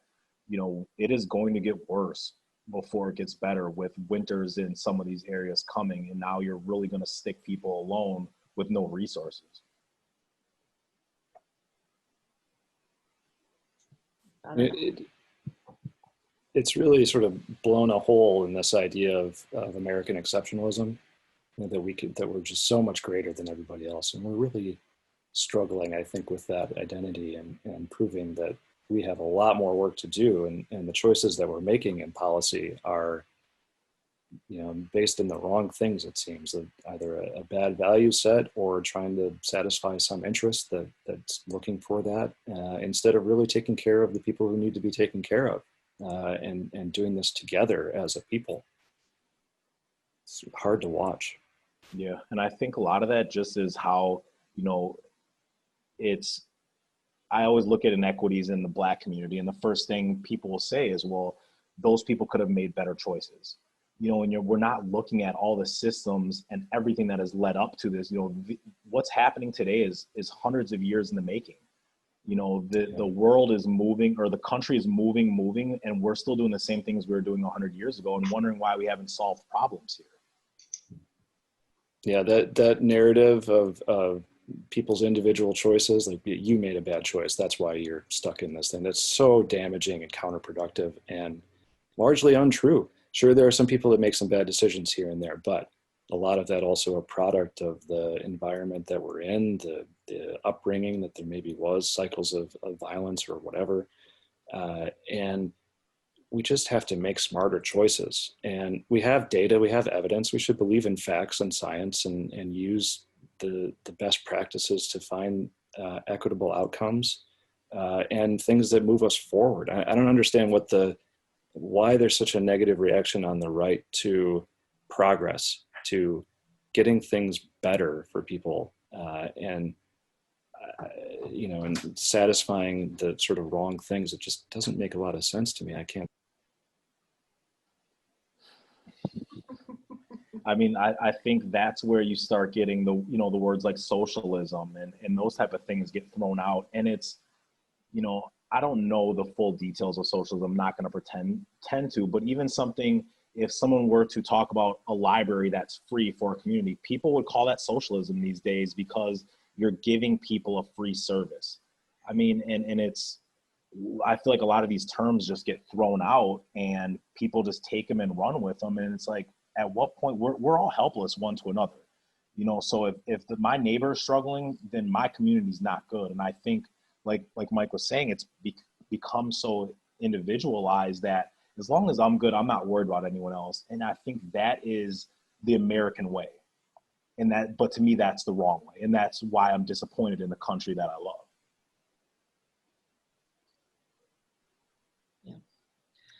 it is going to get worse before it gets better, with winters in some of these areas coming. And now you're really going to stick people alone with no resources. It's really sort of blown a hole in this idea of American exceptionalism, that we're just so much greater than everybody else. And we're really struggling, I think, with that identity and proving that we have a lot more work to do. And the choices that we're making in policy are, based in the wrong things, it seems, either a bad value set or trying to satisfy some interest that's looking for that, instead of really taking care of the people who need to be taken care of, and doing this together as a people. It's hard to watch. Yeah, and I think a lot of that just is how, I always look at inequities in the Black community, and the first thing people will say is, well, those people could have made better choices. And we're not looking at all the systems and everything that has led up to this. What's happening today is hundreds of years in the making. You know, the world is moving, or the country is moving, and we're still doing the same things we were doing 100 years ago and wondering why we haven't solved problems here. Yeah, that narrative of people's individual choices, like you made a bad choice, that's why you're stuck in this thing, that's so damaging and counterproductive and largely untrue. Sure, there are some people that make some bad decisions here and there, but a lot of that also a product of the environment that we're in, the upbringing that there maybe was, cycles of violence or whatever. And we just have to make smarter choices. And we have data, we have evidence, we should believe in facts and science and use the best practices to find equitable outcomes and things that move us forward. I don't understand why there's such a negative reaction on the right to progress, to getting things better for people and satisfying the sort of wrong things. It just doesn't make a lot of sense to me. I can't. I mean, I think that's where you start getting the words like socialism and those type of things get thrown out. And it's, I don't know the full details of socialism. I'm not going to pretend to, but even something, if someone were to talk about a library that's free for a community, people would call that socialism these days because you're giving people a free service. I mean, and it's, I feel like a lot of these terms just get thrown out and people just take them and run with them. And it's like, at what point we're all helpless one to another, so if my neighbor is struggling, then my community's not good. And I think like Mike was saying, it's become so individualized that as long as I'm good, I'm not worried about anyone else. And I think that is the American way. But to me, that's the wrong way. And that's why I'm disappointed in the country that I love. Yeah.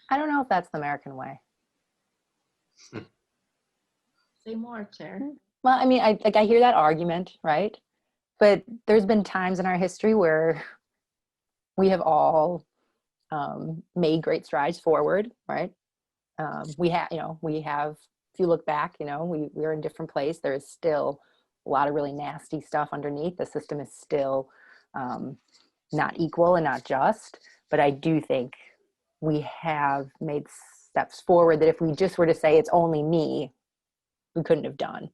I don't know if that's the American way. Say more, Claire. Well, I mean, I hear that argument, right? But there's been times in our history where we have all made great strides forward, right? We have, if you look back, we're in a different place. There is still a lot of really nasty stuff underneath. The system is still not equal and not just. But I do think we have made steps forward that if we just were to say it's only me, we couldn't have done.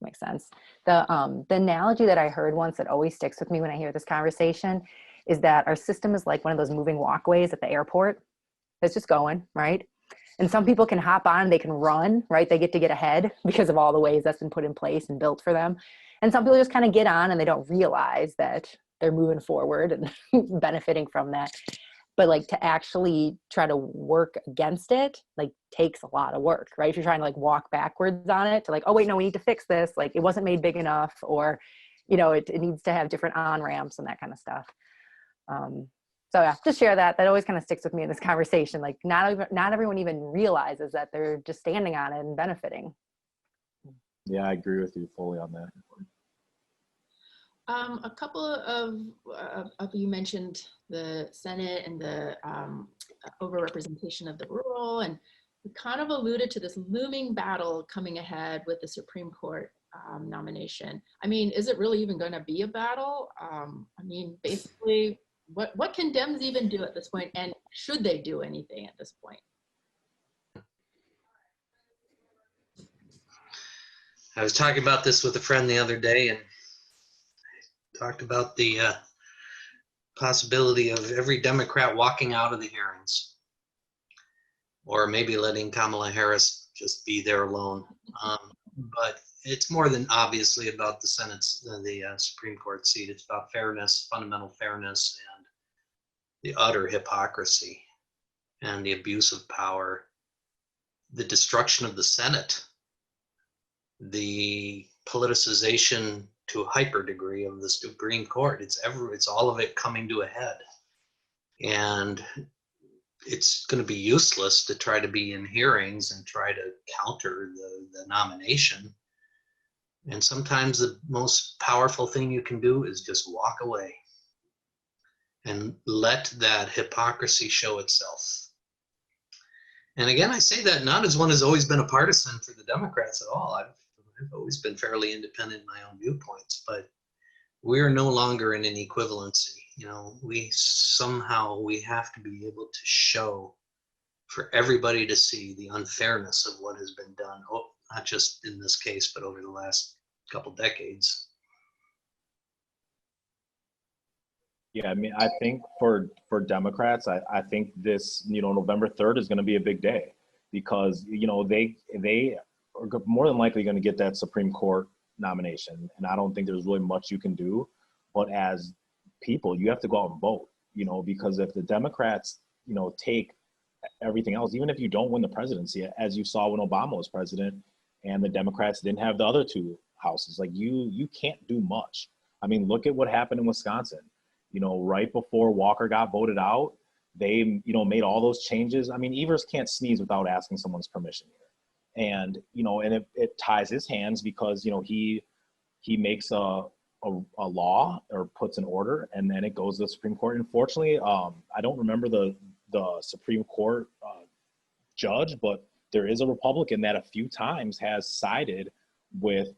Makes sense. The analogy that I heard once that always sticks with me when I hear this conversation is that our system is like one of those moving walkways at the airport that's just going, right? And some people can hop on, they can run, right? They get ahead because of all the ways that's been put in place and built for them. And some people just kind of get on and they don't realize that they're moving forward and benefiting from that. But like to actually try to work against it, like takes a lot of work, right? If you're trying to like walk backwards on it to like, oh wait, no, we need to fix this. Like it wasn't made big enough, or, it needs to have different on-ramps and that kind of stuff. So yeah, just share that. That always kind of sticks with me in this conversation. Like not everyone even realizes that they're just standing on it and benefiting. Yeah, I agree with you fully on that. A couple of you mentioned the Senate and the overrepresentation of the rural, and we kind of alluded to this looming battle coming ahead with the Supreme Court nomination. I mean, is it really even going to be a battle? I mean, basically, what can Dems even do at this point, and should they do anything at this point? I was talking about this with a friend the other day, and talked about the possibility of every Democrat walking out of the hearings, or maybe letting Kamala Harris just be there alone. But it's more than obviously about the Supreme Court seat. It's about fairness, fundamental fairness, and the utter hypocrisy and the abuse of power, the destruction of the Senate, the politicization to a hyper degree of the Supreme Court. It's all of it coming to a head. And it's going to be useless to try to be in hearings and try to counter the nomination. And sometimes the most powerful thing you can do is just walk away and let that hypocrisy show itself. And again, I say that not as one who's always been a partisan for the Democrats at all. I've always been fairly independent in my own viewpoints, but we're no longer in an equivalency. We have to be able to show for everybody to see the unfairness of what has been done, not just in this case, but over the last couple decades. Yeah, I mean, I think for Democrats, I think this, November 3rd is going to be a big day because, they are more than likely going to get that Supreme Court nomination. And I don't think there's really much you can do. But as people, you have to go out and vote, because if the Democrats, take everything else, even if you don't win the presidency, as you saw when Obama was president and the Democrats didn't have the other two houses, like you can't do much. I mean, look at what happened in Wisconsin. Right before Walker got voted out, they, made all those changes. I mean, Evers can't sneeze without asking someone's permission here. And, and it ties his hands because, he makes a law or puts an order and then it goes to the Supreme Court. Unfortunately, I don't remember the Supreme Court judge, but there is a Republican that a few times has sided with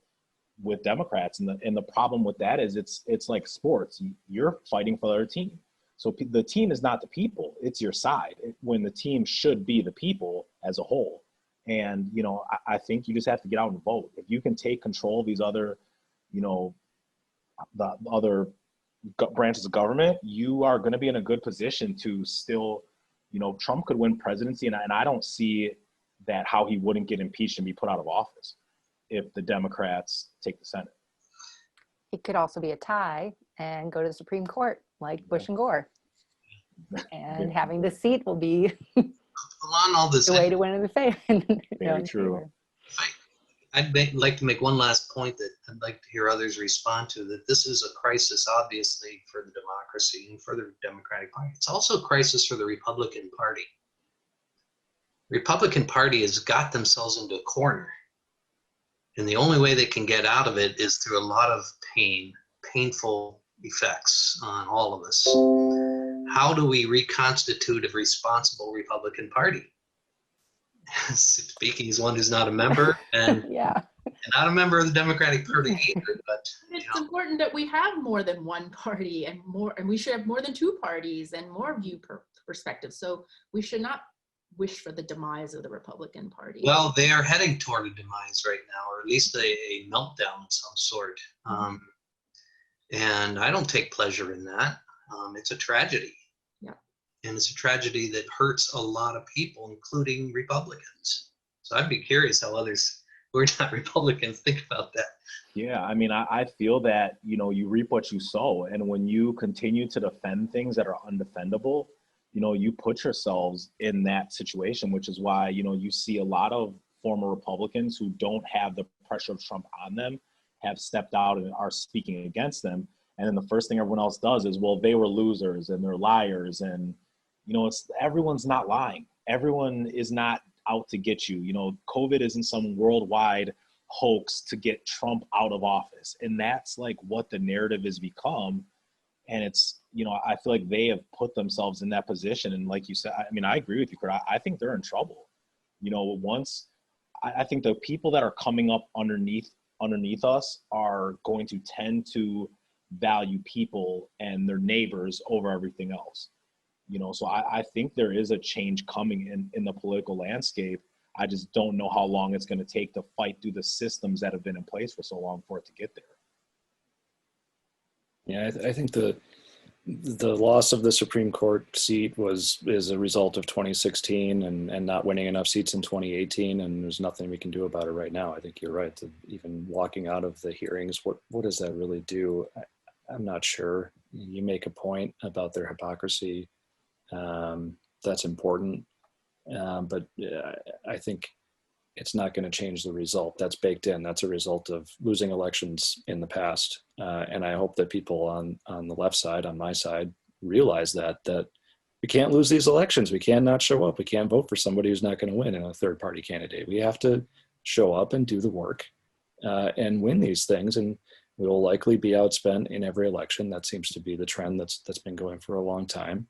Democrats, and the problem with that is it's like sports. You're fighting for the other team, so the team is not the people; it's your side. When the team should be the people as a whole, and I think you just have to get out and vote. If you can take control of these other, the other branches of government, you are going to be in a good position to still, Trump could win presidency, and I don't see that how he wouldn't get impeached and be put out of office if the Democrats take the Senate. It could also be a tie and go to the Supreme Court like Bush and Gore. And having the seat will be on all this the way to win in the favor. Very true. I'd like to make one last point that I'd like to hear others respond to, that this is a crisis, obviously, for the democracy and for the Democratic Party. It's also a crisis for the Republican Party. The Republican Party has got themselves into a corner. And the only way they can get out of it is through a lot of painful effects on all of us. How do we reconstitute a responsible Republican Party? Speaking as one who's not a member and not a member of the Democratic Party either, but it's important that we have more than one party and we should have more than two parties and more perspectives. So we should not wish for the demise of the Republican Party. Well, they are heading toward a demise right now, or at least a meltdown of some sort. And I don't take pleasure in that. It's a tragedy. Yeah. And it's a tragedy that hurts a lot of people, including Republicans. So I'd be curious how others who are not Republicans think about that. Yeah, I mean, I feel that, you reap what you sow. And when you continue to defend things that are undefendable, you put yourselves in that situation, which is why, you see a lot of former Republicans who don't have the pressure of Trump on them have stepped out and are speaking against them. And then the first thing everyone else does is, well, they were losers and they're liars. And, everyone's not lying. Everyone is not out to get you. COVID isn't some worldwide hoax to get Trump out of office. And that's like what the narrative has become. And it's, I feel like they have put themselves in that position. And like you said, I mean, I agree with you, Curt. I think they're in trouble. I think the people that are coming up underneath us are going to tend to value people and their neighbors over everything else. So I think there is a change coming in the political landscape. I just don't know how long it's going to take to fight through the systems that have been in place for so long for it to get there. Yeah, I think the loss of the Supreme Court seat is a result of 2016 and not winning enough seats in 2018, and there's nothing we can do about it right now. I think you're right. Even walking out of the hearings, what does that really do? I'm not sure. You make a point about their hypocrisy. That's important, but I think it's not going to change the result. That's baked in. That's a result of losing elections in the past. And I hope that people on the left side, on my side, realize that we can't lose these elections. We can't not show up. We can't vote for somebody who's not going to win in a third party candidate. We have to show up and do the work and win these things. And we will likely be outspent in every election. That seems to be the trend that's been going for a long time.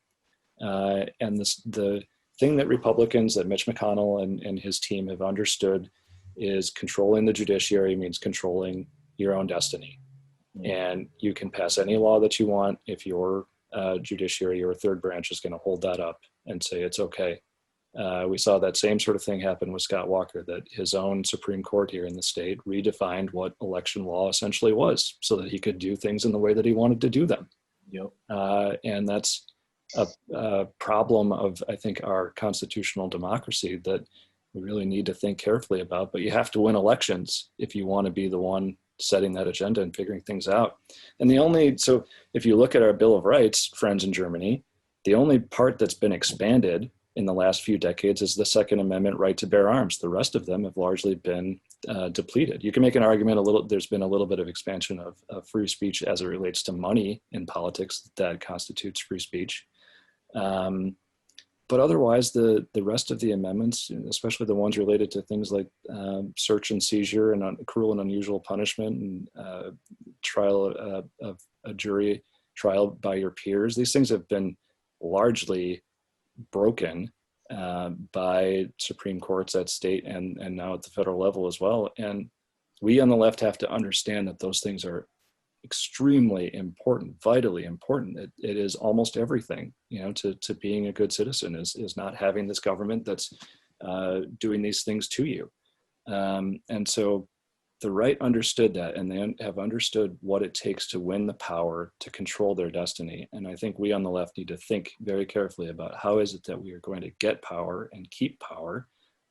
And the thing that Republicans, that Mitch McConnell and his team have understood is controlling the judiciary means controlling your own destiny. And you can pass any law that you want if your judiciary or third branch is going to hold that up and say it's okay. We saw that same sort of thing happen with Scott Walker, that his own Supreme Court here in the state redefined what election law essentially was so that he could do things in the way that he wanted to do them. Yep. And that's a problem of, I think, our constitutional democracy that we really need to think carefully about. But you have to win elections if you want to be the one setting that agenda and figuring things out. And so if you look at our Bill of Rights, friends in Germany, the only part that's been expanded in the last few decades is the Second Amendment right to bear arms. The rest of them have largely been depleted. You can make an argument there's been a little bit of expansion of free speech as it relates to money in politics that constitutes free speech. But otherwise, the rest of the amendments, especially the ones related to things like search and seizure and cruel and unusual punishment and trial of a jury trial by your peers, these things have been largely broken by Supreme Courts at state and now at the federal level as well. And we on the left have to understand that those things are extremely important, vitally important. It is almost everything, to being a good citizen is not having this government that's doing these things to you. And so the right understood that, and they have understood what it takes to win the power to control their destiny. And I think we on the left need to think very carefully about how is it that we are going to get power and keep power,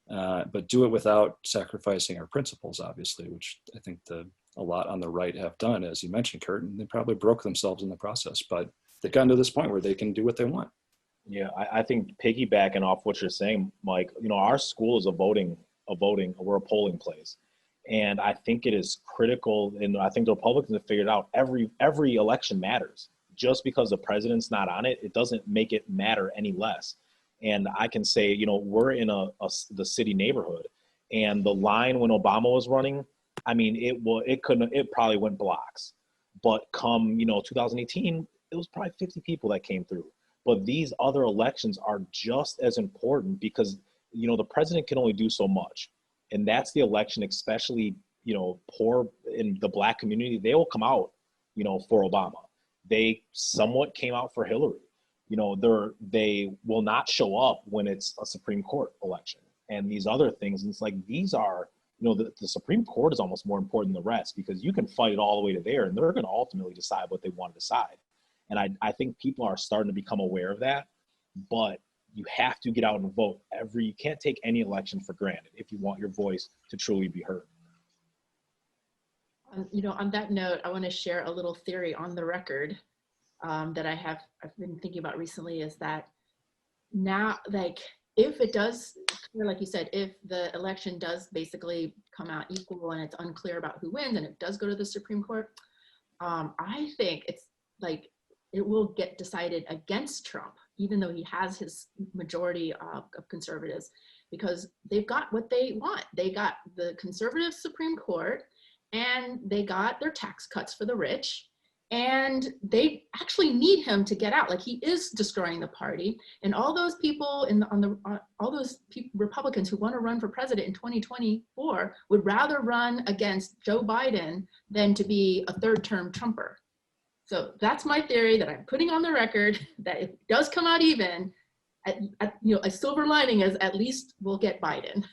but do it without sacrificing our principles, obviously, which I think a lot on the right have done, as you mentioned, Curt, and they probably broke themselves in the process, but they've gotten to this point where they can do what they want. Yeah, I think piggybacking off what you're saying, Mike, our school is we're a polling place. And I think it is critical, and I think the Republicans have figured out every election matters. Just because the president's not on it, it doesn't make it matter any less. And I can say, we're in the city neighborhood, and the line when Obama was running, I mean, it probably went blocks. But come, 2018, it was probably 50 people that came through. But these other elections are just as important because, the president can only do so much. And that's the election, especially, poor in the Black community, they will come out, for Obama. They somewhat came out for Hillary. They will not show up when it's a Supreme Court election and these other things. And it's like, these are, the Supreme Court is almost more important than the rest because you can fight it all the way to there and they're going to ultimately decide what they want to decide. And I think people are starting to become aware of that, but you have to get out and vote you can't take any election for granted if you want your voice to truly be heard. On that note, I want to share a little theory on the record that I've been thinking about recently is that now, if it does, like you said, if the election does basically come out equal and it's unclear about who wins and it does go to the Supreme Court, I think it's it will get decided against Trump, even though he has his majority of conservatives, because they've got what they want. They got the conservative Supreme Court and they got their tax cuts for the rich. And they actually need him to get out. He is destroying the party. And all those people Republicans who want to run for president in 2024 would rather run against Joe Biden than to be a third-term Trumper. So that's my theory that I'm putting on the record, that if it does come out even, a silver lining is at least we'll get Biden.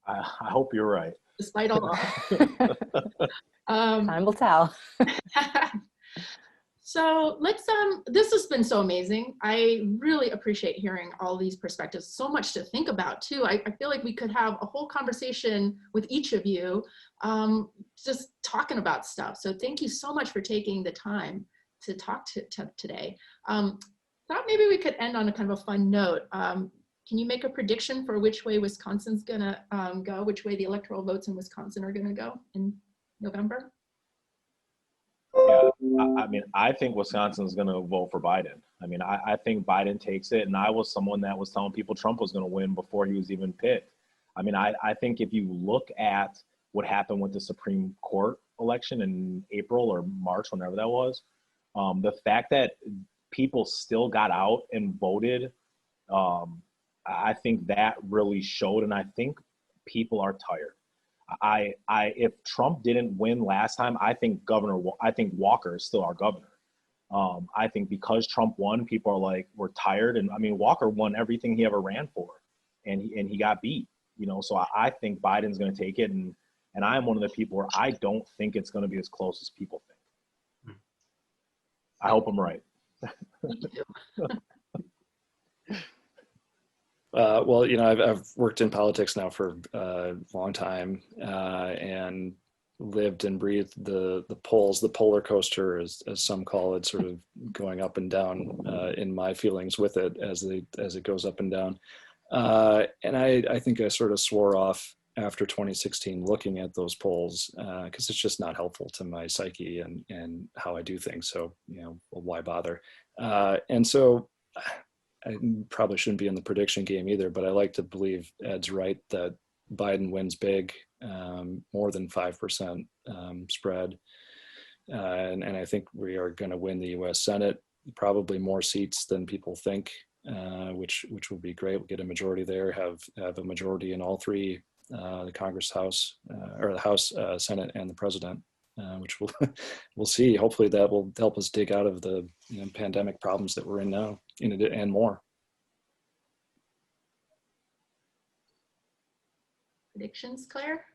I hope you're right. Despite all odds. Time will tell. So let's, this has been so amazing. I really appreciate hearing all these perspectives. So much to think about too. I feel like we could have a whole conversation with each of you, just talking about stuff. So thank you so much for taking the time to talk today. Thought maybe we could end on a kind of a fun note. Can you make a prediction for which way Wisconsin's gonna go, which way the electoral votes in Wisconsin are gonna go in November? Yeah, I think Wisconsin is going to vote for Biden. I think Biden takes it, and I was someone that was telling people Trump was going to win before he was even picked. I think if you look at what happened with the Supreme Court election in April or March, whenever that was, the fact that people still got out and voted, I think that really showed, and I think people are tired. If Trump didn't win last time, I think Walker is still our governor. I think because Trump won, people are like, we're tired. And I mean, Walker won everything he ever ran for, and he got beat, so I think Biden's going to take it. And I'm one of the people where I don't think it's going to be as close as people think. I hope I'm right. Well, I've worked in politics now for a long time, and lived and breathed the polls, the polar coaster, as some call it, sort of going up and down in my feelings with it as it goes up and down. And I think I sort of swore off after 2016 looking at those polls because it's just not helpful to my psyche and how I do things. So, why bother? And so I probably shouldn't be in the prediction game either, but I like to believe Ed's right that Biden wins big, more than 5% spread. And I think we are going to win the U.S. Senate, probably more seats than people think, which will be great. We'll get a majority there, have a majority in all three, the Congress, House, or the House, Senate, and the President, which we'll see. Hopefully that will help us dig out of the pandemic problems that we're in now, and more. Predictions, Claire?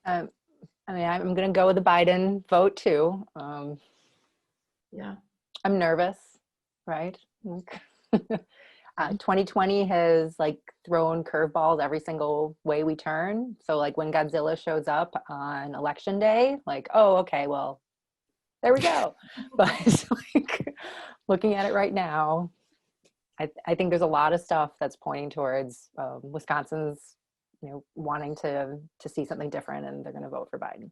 I'm going to go with the Biden vote too. Yeah. I'm nervous, right? 2020 has thrown curveballs every single way we turn. So when Godzilla shows up on election day, oh, okay, well, there we go. But looking at it right now, I think there's a lot of stuff that's pointing towards Wisconsin's wanting to see something different, and they're going to vote for Biden.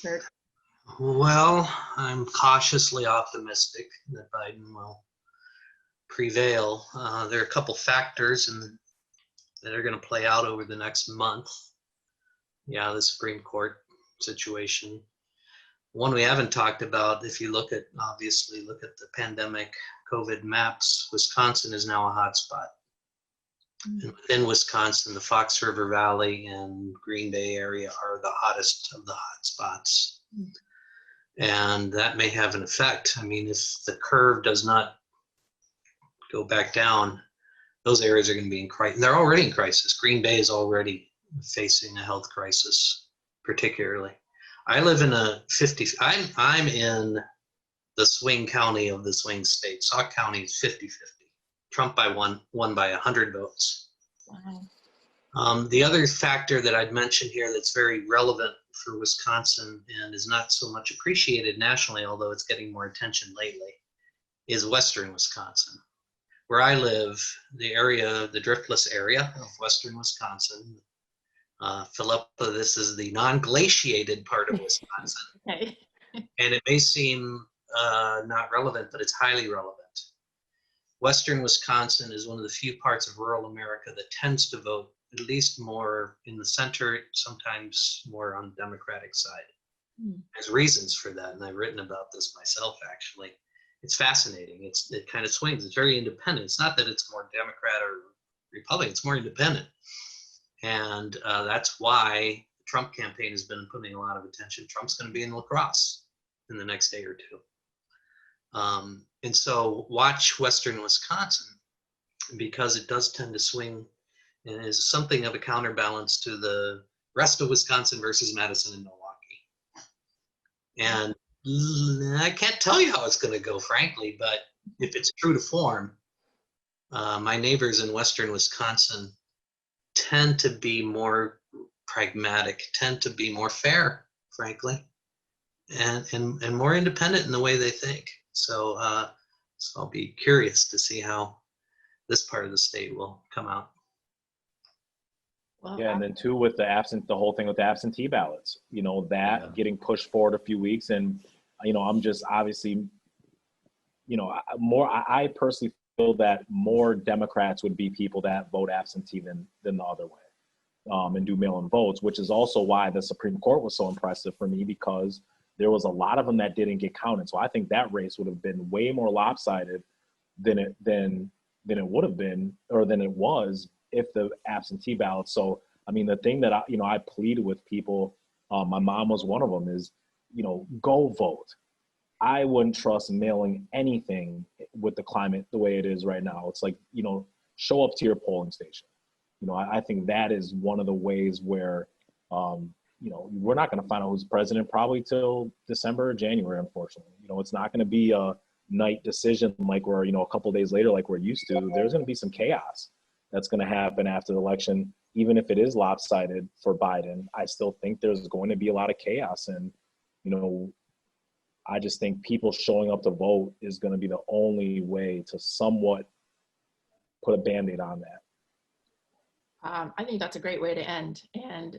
Curt? Well, I'm cautiously optimistic that Biden will prevail. There are a couple factors that are going to play out over the next month. Yeah, the Supreme Court situation. One we haven't talked about, if you look at the pandemic COVID maps, Wisconsin is now a hotspot. And within Wisconsin, the Fox River Valley and Green Bay area are the hottest of the hot spots. And that may have an effect. I mean, if the curve does not go back down, those areas are going to be in crisis. They're already in crisis. Green Bay is already facing a health crisis, particularly. I live in I'm in the swing county of the swing state. Sauk County is 50-50. Trump won by 100 votes. Wow. The other factor that I'd mention here that's very relevant for Wisconsin and is not so much appreciated nationally, although it's getting more attention lately, is western Wisconsin. Where I live, the driftless area of western Wisconsin, Philippa, this is the non-glaciated part of Wisconsin. Okay. And it may seem not relevant, but it's highly relevant. Western Wisconsin is one of the few parts of rural America that tends to vote at least more in the center, sometimes more on the Democratic side. There's reasons for that, and I've written about this myself, actually. It's fascinating. It kind of swings. It's very independent. It's not that it's more Democrat or Republican. It's more independent. And that's why the Trump campaign has been putting a lot of attention. Trump's going to be in La Crosse in the next day or two. And so watch western Wisconsin, because it does tend to swing and is something of a counterbalance to the rest of Wisconsin versus Madison and Milwaukee. And I can't tell you how it's going to go, frankly, but if it's true to form, my neighbors in western Wisconsin tend to be more pragmatic, tend to be more fair, frankly, and more independent in the way they think. So I'll be curious to see how this part of the state will come out. Well, Yeah, and then too with the whole thing with the absentee ballots, getting pushed forward a few weeks, and I'm just obviously, I personally feel that more Democrats would be people that vote absentee than the other way, and do mail-in votes, which is also why the Supreme Court was so impressive for me, because there was a lot of them that didn't get counted. So I think that race would have been way more lopsided than it would have been, or than it was, if the absentee ballots. So I mean, the thing that I plead with people, my mom was one of them, is, go vote. I wouldn't trust mailing anything with the climate the way it is right now. It's like, show up to your polling station. I think that is one of the ways where, we're not going to find out who's president probably till December or January, unfortunately. It's not going to be a night decision like we're, a couple of days later like we're used to. There's going to be some chaos that's going to happen after the election. Even if it is lopsided for Biden, I still think there's going to be a lot of chaos. And, I just think people showing up to vote is going to be the only way to somewhat put a Band-Aid on that. I think that's a great way to end. And,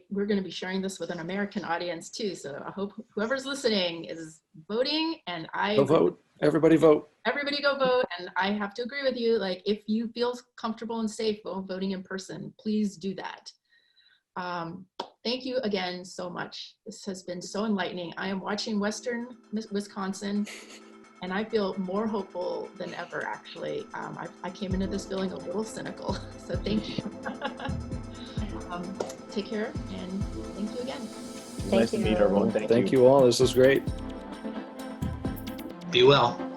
we're going to be sharing this with an American audience too. So I hope whoever's listening is voting, and Go vote. Everybody vote. Everybody go vote. And I have to agree with you. Like, if you feel comfortable and safe voting in person, please do that. Thank you again so much. This has been so enlightening. I am watching Western Wisconsin, and I feel more hopeful than ever, actually. I came into this feeling a little cynical, so thank you. Take care, and thank you again. Nice to meet everyone. Thank you all. This was great. Be well.